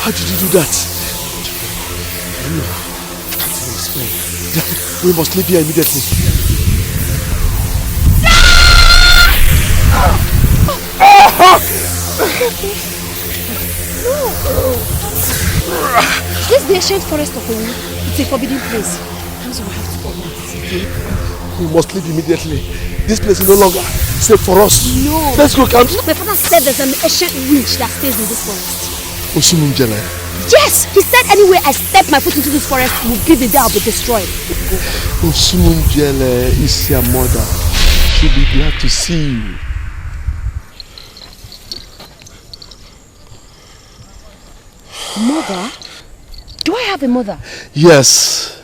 How did you do that? I don't know. I can't even explain. We must leave here immediately. This is the ancient forest of ONUWAJE. It's a forbidden place. So we have to go back. We must leave immediately. This place is no longer safe for us. No. Let's go, Kamsu. My father said there's an ancient witch that stays in this forest. Osumunjele. Yes! He said anywhere I step my foot into this forest will be the day I'll be destroyed. Osumunjele is your mother. She'll be glad to see you. Mother? Do I have a mother? Yes.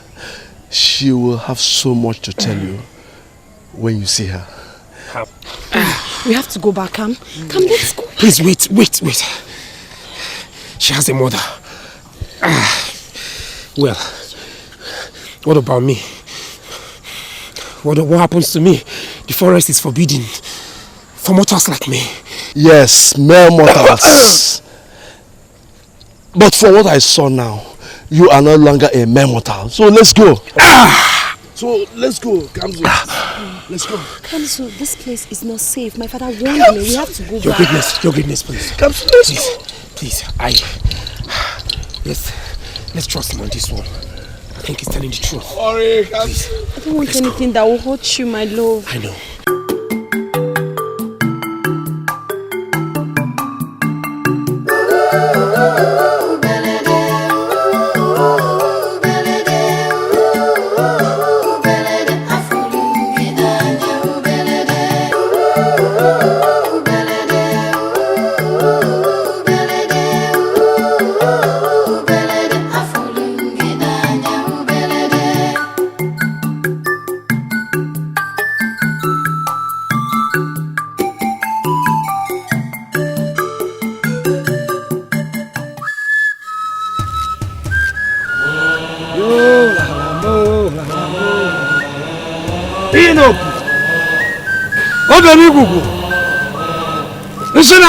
She will have so much to tell you when you see her. We have to go back, Come, let's go. Please wait. She has a mother. Well, what about me? What happens to me? The forest is forbidden for mortals like me. Yes, mere mortals. But from what I saw now, you are no longer a mere mortal. So let's go. So let's go, Kamsu. Let's go. Kamsu, this place is not safe. My father warned me. We have to go back. Your goodness, please. Kamsu, let's go. Please, let's trust him on this one. I think he's telling the truth. Sorry, Kamsu. I don't want anything that will hurt you, my love. I know.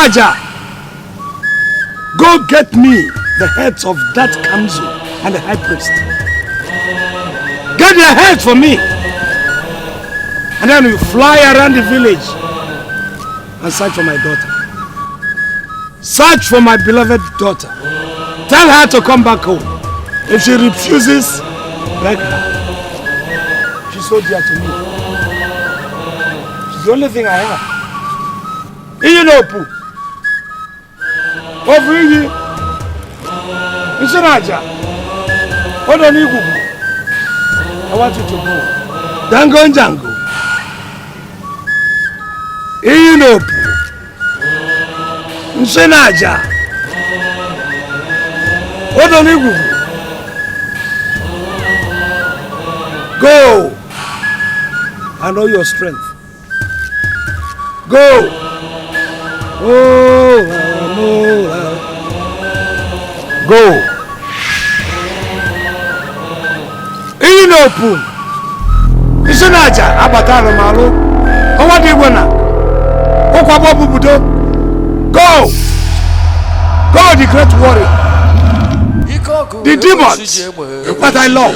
ONUWAJE, go get me the heads of that Kamsu and the high priest. Get their heads for me. And then we fly around the village and search for my daughter. Search for my beloved daughter. Tell her to come back home. If she refuses, beg her. She's so dear to me. She's the only thing I have. You know, Pooh. Over here. Nsonaja. ONUWAJE. I want you to go. Dango Njango. You know, Pooh. Nsonaja. ONUWAJE. Go. I know your strength. Go. Oh, go. Inopu. Isonaja abatalo malo. Owadi wona. Okwabo bubudo. Go. Go, the great warrior. The demons that I love.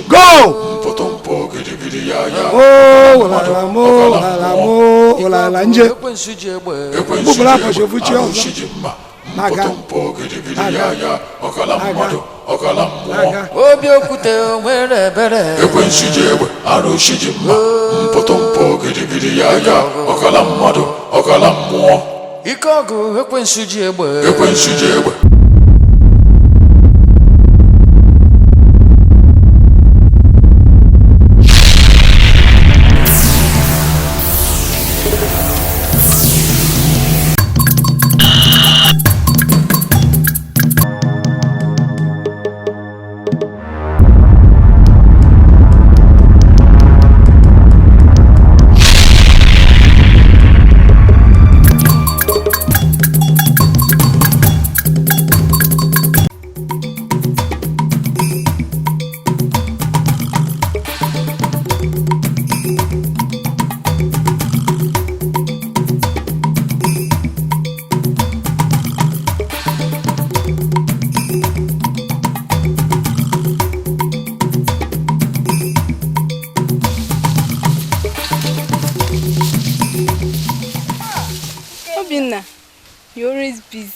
Go. Oh, la nje. Bubula posho fuchi ozo. Naga. Obi okute onwere bere. Ekwensujewe arushijima. Mpotompo gidigidi ya okala mmadu okala mmụọ. Ikogu ekwensujewe. Ekwensujewe.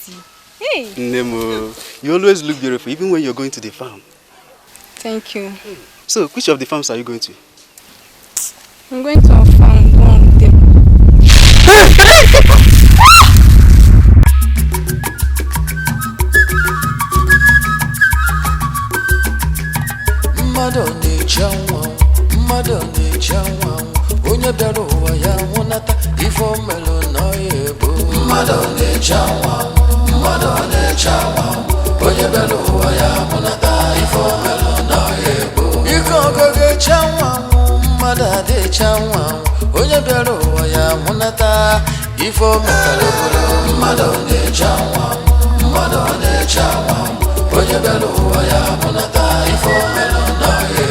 see. Hey! Nemo, you always look beautiful, even when you're going to the farm. Thank you. So, which of the farms are you going to? I'm going to a farm, one with them. Onye bịara ụwa ya nwụnata ife omelu n'ọya mmadụ na-eche anwa onye bịara ụwa ya nwụnata ife omelu n'ọya ike ọgọ ga-eche anwa mmadụ adịeche anwa onye bịara ụwa ya nwụnata ife ometara obodo mmadụ na-eche anwa onye bịara ụwa ya nwụnata ife omelu n'ọya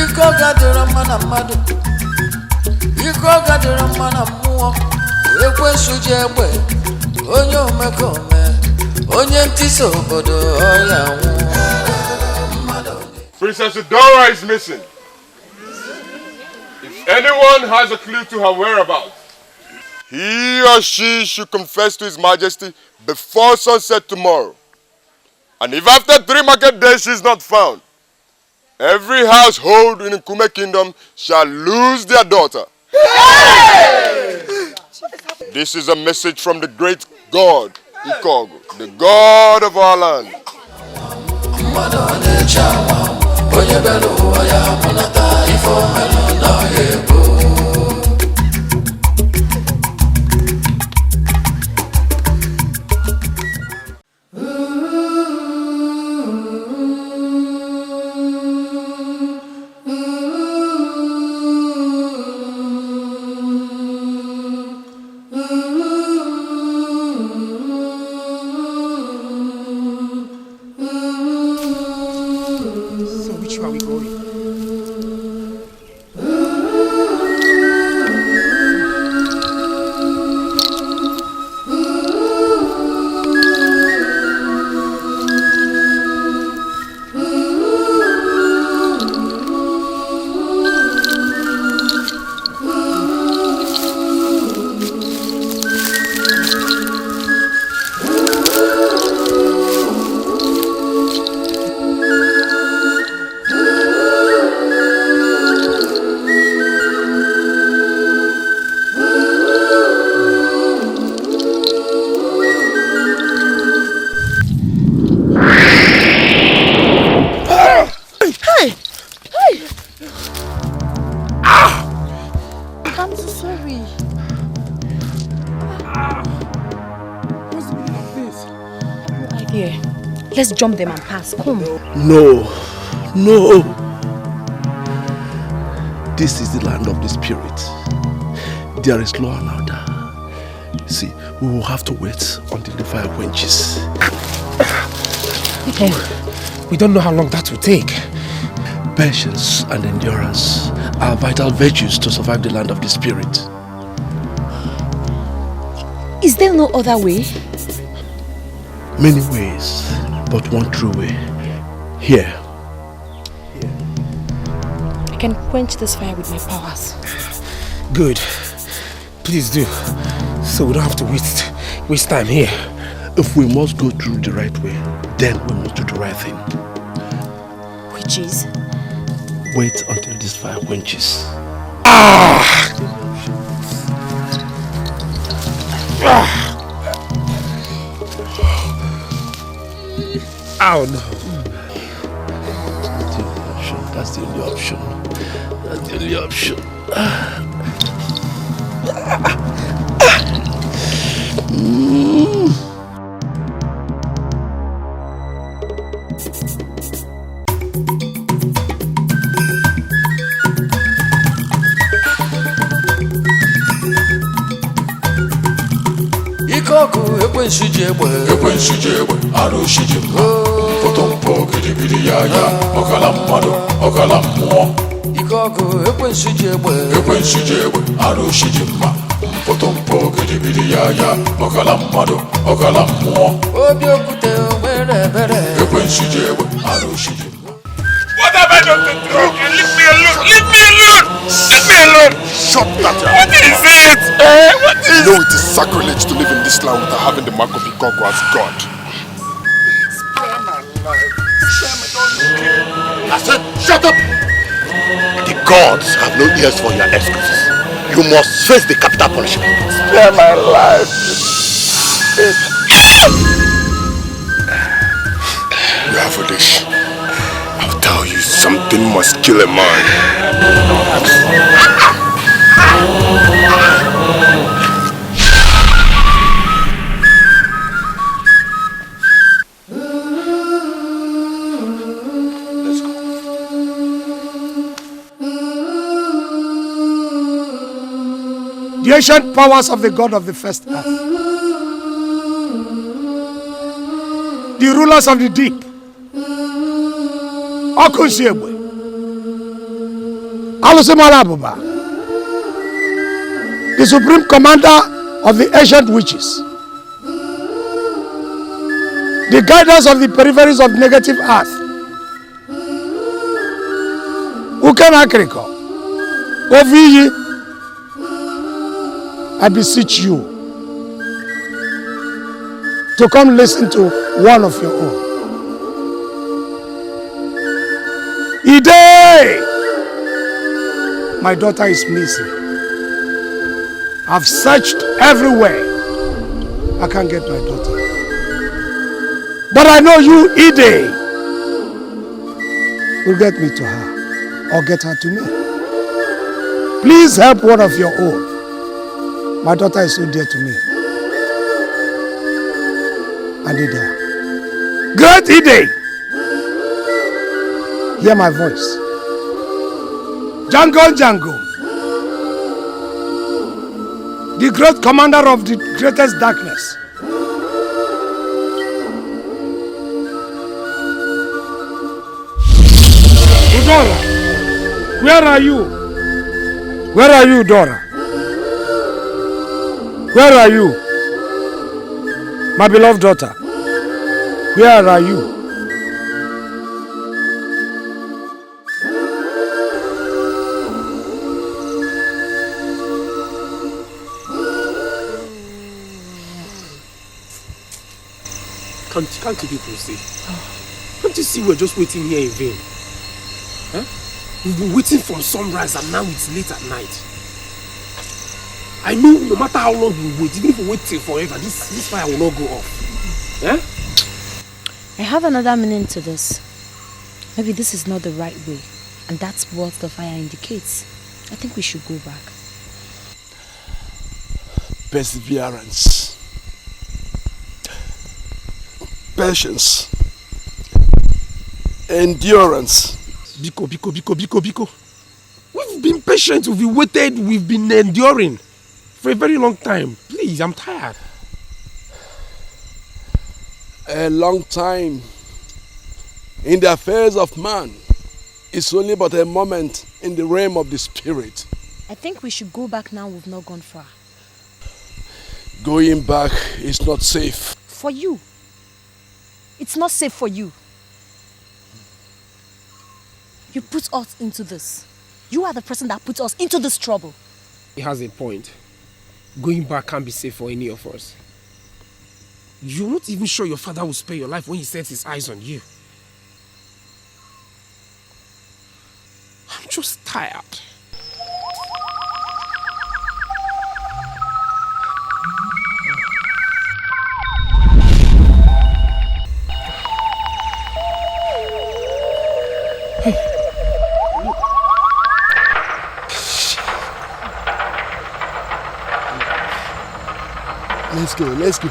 ike ọga dịrọ mma na mmadụ ike ọga dịrọ mma na mmụọ ekwensu ji egbe onye omekome onye ntịsa obodo ọya nwụọ. Princess Dora is missing. If anyone has a clue to her whereabouts, he or she should confess to His Majesty before sunset tomorrow. And if after 3 market days she is not found, every household in the Nkume Kingdom shall lose their daughter. Hey! This is a message from the great God, Ikogo, the God of our land. Let's jump them and pass. Come. No. This is the land of the spirit. There is law and order. See, we will have to wait until the fire quenches. We don't know how long that will take. Patience and endurance are vital virtues to survive the land of the spirit. Is there no other way? Many ways, but one true way. Here. I can quench this fire with my powers. Good. Please do. So we don't have to waste time here. If we must go through the right way, then we must do the right thing. Which is? Wait until this fire quenches. Oh no. That's the only option. That's the only option. Ikoku ekwensu ji egbe arụshi ji mma pụtụmpụ gidigidi ya ọkala mmadụ ọkala mmụọ Ikoku ekwensu ji egbe arụshi ji mma pụtụmpụ gidigidi ya ọkala mmadụ ọkala mmụọ obi okwute nwere ebere ekwensu ji egbe arụshi ji mma. What have I done to you? Leave me alone! Leave me alone! Leave me alone! Shut that. What is it? What is? No, it is sacrilege to live in this land without having the mark of Etiko as God. Spare my life. Spare me, don't kill. I said, shut up! The gods have no ears for your excuses. You must face the capital punishment. Spare my life. You are foolish. I'll tell you, something must kill a man. The ancient powers of the God of the first earth, the rulers of the deep, Okusiegbe, Alusimalabuba, the supreme commander of the ancient witches, the guidance of the peripheries of negative earth, Ukenakriko, Oviyi, I beseech you to come listen to one of your own. Ide! My daughter is missing. I've searched everywhere. I can't get my daughter. But I know you, Ide, will get me to her or get her to me. Please help one of your own. My daughter is so dear to me. I need her. Great Ide! Hear my voice. Django, Django. The great commander of the greatest darkness. Dora, where are you? Where are you, Dora? Where are you? My beloved daughter, where are you? Can't you people see? Can't you see we're just waiting here in vain? Huh? We've been waiting from sunrise and now it's late at night. I know no matter how long we wait, even if we wait till forever, this fire will not go off. Eh? I have another meaning to this. Maybe this is not the right way, and that's what the fire indicates. I think we should go back. Perseverance, patience, endurance. Biko. We've been patient, we've waited, we've been enduring for a very long time. Please, I'm tired. A long time in the affairs of man is only but a moment in the realm of the spirit. I think we should go back now. We've not gone far. Going back is not safe. For you. It's not safe for you. You put us into this. You are the person that put us into this trouble. He has a point. Going back can't be safe for any of us. You're not even sure your father will spare your life when he sets his eyes on you. I'm just tired. Let's go. Let's go.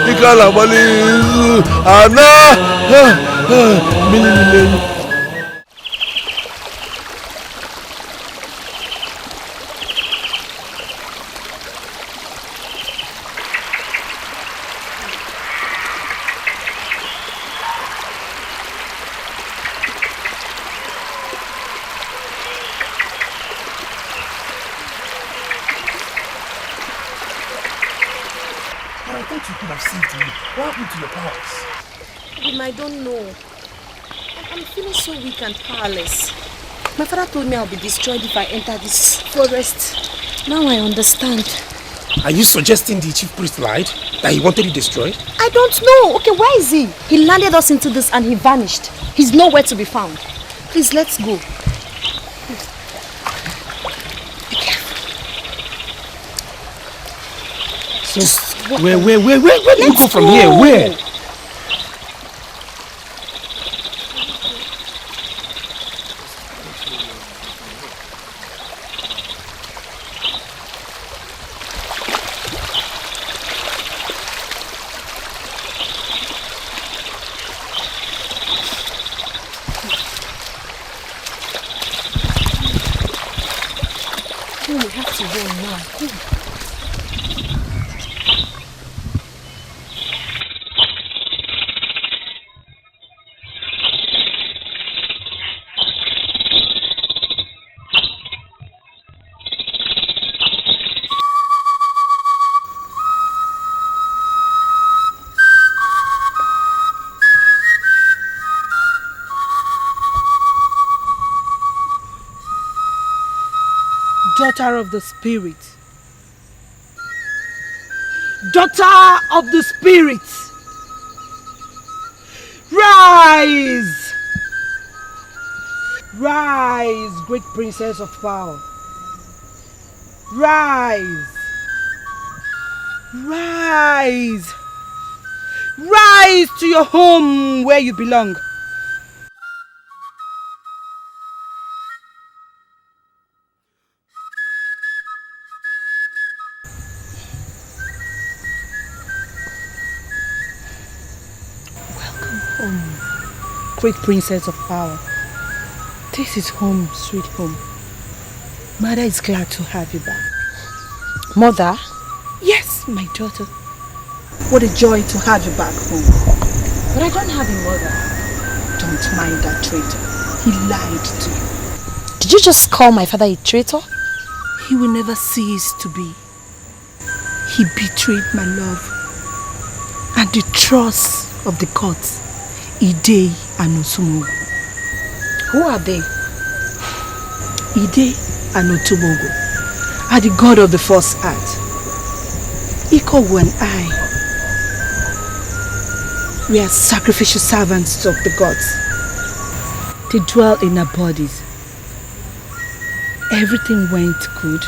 Ikala Malizu Ana Mini. I don't know. I'm feeling so weak and powerless. My father told me I'll be destroyed if I enter this forest. Now I understand. Are you suggesting the chief priest lied? That he wanted you destroyed? I don't know. Okay, where is he? He landed us into this and he vanished. He's nowhere to be found. Please, let's go. So, where do you go from here? Where? Daughter of the Spirit. Daughter of the Spirit. Rise! Rise, great princess of power. Rise! Rise! Rise to your home where you belong. Great princess of power. This is home, sweet home. Mother is glad to have you back. Mother? Yes, my daughter. What a joy to have you back home. But I don't have a mother. Don't mind that traitor. He lied to you. Did you just call my father a traitor? He will never cease to be. He betrayed my love and the trust of the gods. Ide and Otumogo. Who are they? Ide and Otumogo are the god of the first art. Ikogu and I, we are sacrificial servants of the gods. They dwell in our bodies. Everything went good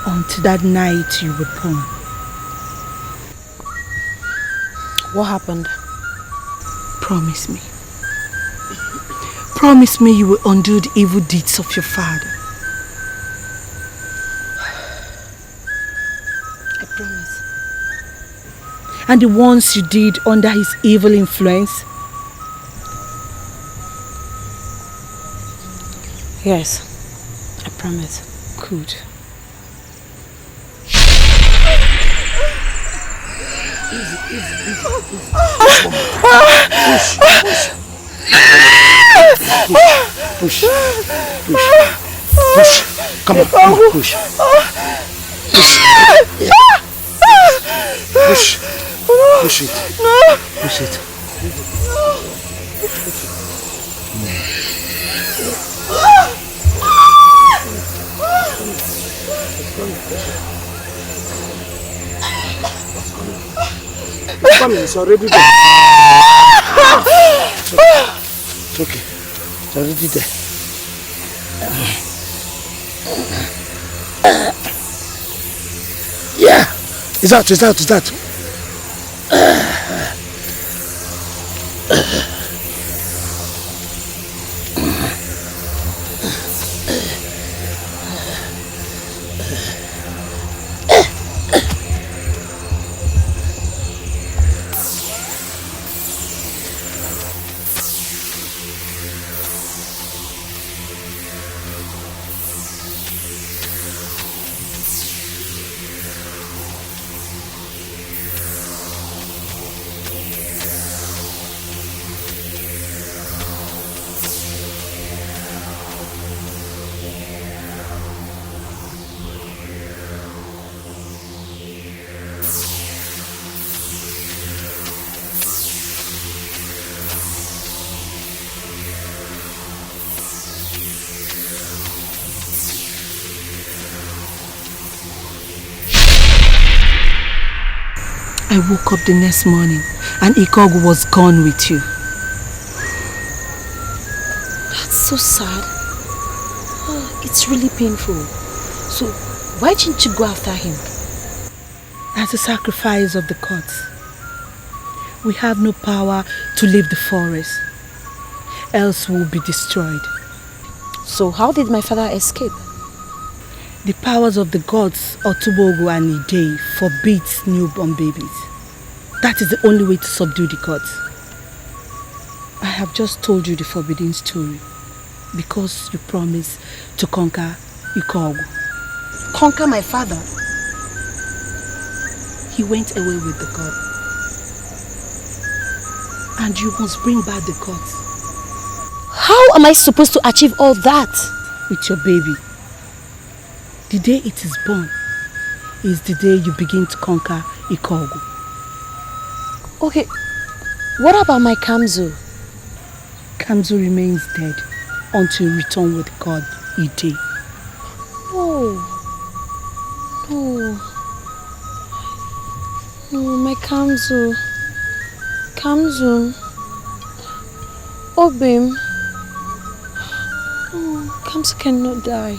until that night you were born. What happened? Promise me. Promise me you will undo the evil deeds of your father. I promise. And the ones you did under his evil influence? Yes, I promise. Good. Push. Come on, push. Yeah. Push it. Push it. Come on, it's already there. It's okay. It's already there. Yeah. It's out. I woke up the next morning and Ikogu was gone with you. That's so sad. Oh, it's really painful. So, why didn't you go after him? As a sacrifice of the gods. We have no power to leave the forest, else we'll be destroyed. So how did my father escape? The powers of the gods, Otubogu and Ide, forbids newborn babies. That is the only way to subdue the gods. I have just told you the forbidden story because you promised to conquer Ikogu. Conquer my father? He went away with the god. And you must bring back the gods. How am I supposed to achieve all that? With your baby. The day it is born is the day you begin to conquer Ikogu. Okay, what about my Kamzu? Kamzu remains dead until you return with God Ide. No, my Kamzu. Kamzu. Obim. Oh, Kamzu cannot die.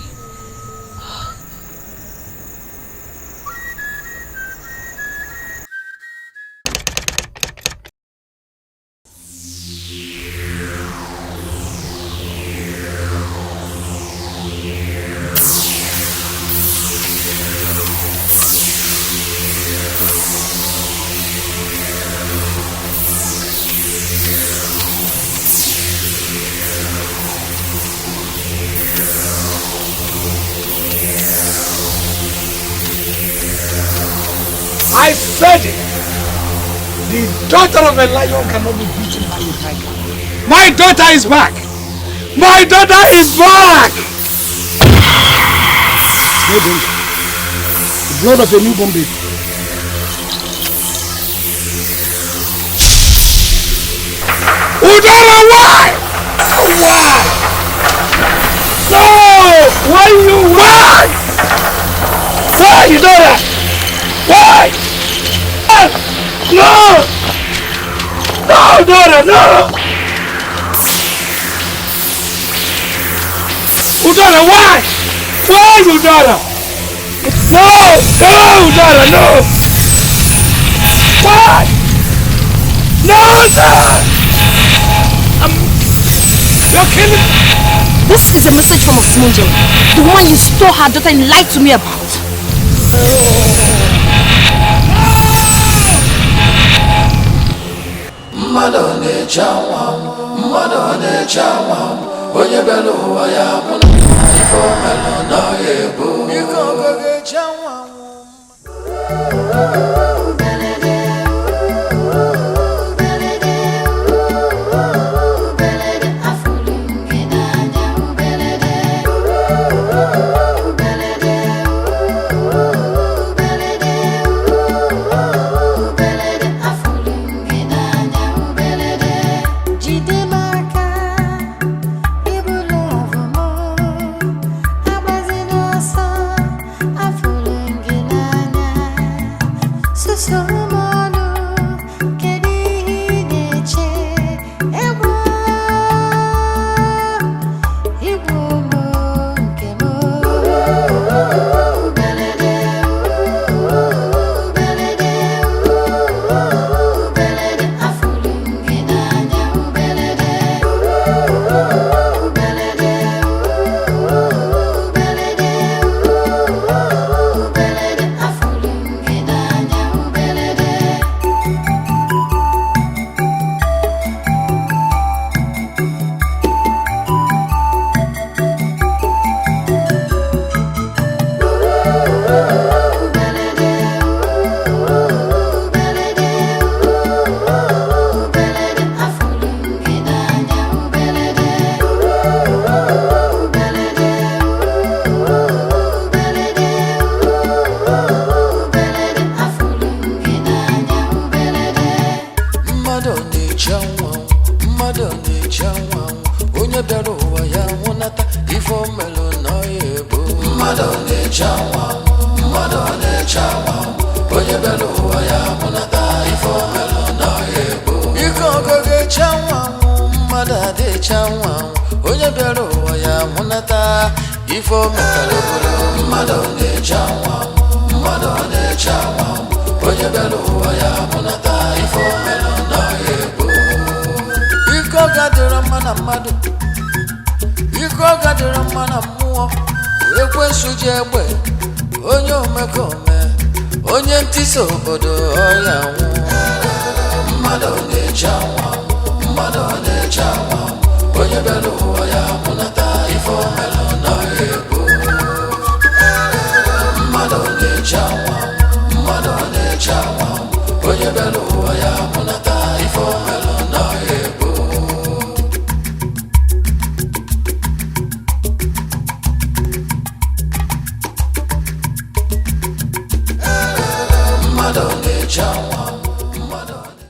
I said it. The daughter of a lion cannot be beaten by a tiger. My daughter is back. My daughter is back. No danger. The blood of a newborn baby. Udara, why? Why? No! Why you? Why? Why, Udara? Why? No! No, daughter, no! Udara, why? Why, Udara? No! No, Udara, no! Why? No, sir! You're killing me! This is a message from Osimhenjere, the woman you stole her daughter and lied to me about. Mmadụ na-eche anwụ, mmadụ na-eche anwụ, onye bịara ụwa ya mụ na ife o melụ na ọ ga-ebu. Ike ọgọ ga-eche anwụ. Mmadụ na-eche anwụ, onye bịara ụwa ya mụnata ifo melo na ebo Ikogo ga-echa nwa mmadụ adịcha nwa onye bịara ụwa ya mụnata ifo metara obodo mmadụ na-echa nwa mmadụ na-echa nwa onye bịara ụwa ya mụnata ifo melo na ebo Iko gadịrọ mma na mmadụ Iko gadịrọ mma na mmụọ ekwensu ji egbe onye omekome onye ntịsa obodo ọya nwụ mmadụ na-eche anwa mmadụ na-eche anwa onye bịara ụwa ya mụnata ife omelụ na ebo mmadụ na-eche anwa mmadụ na-eche anwa onye bịara ụwa ya mụnata ife omelụ na ebo mmadụ na-eche anwa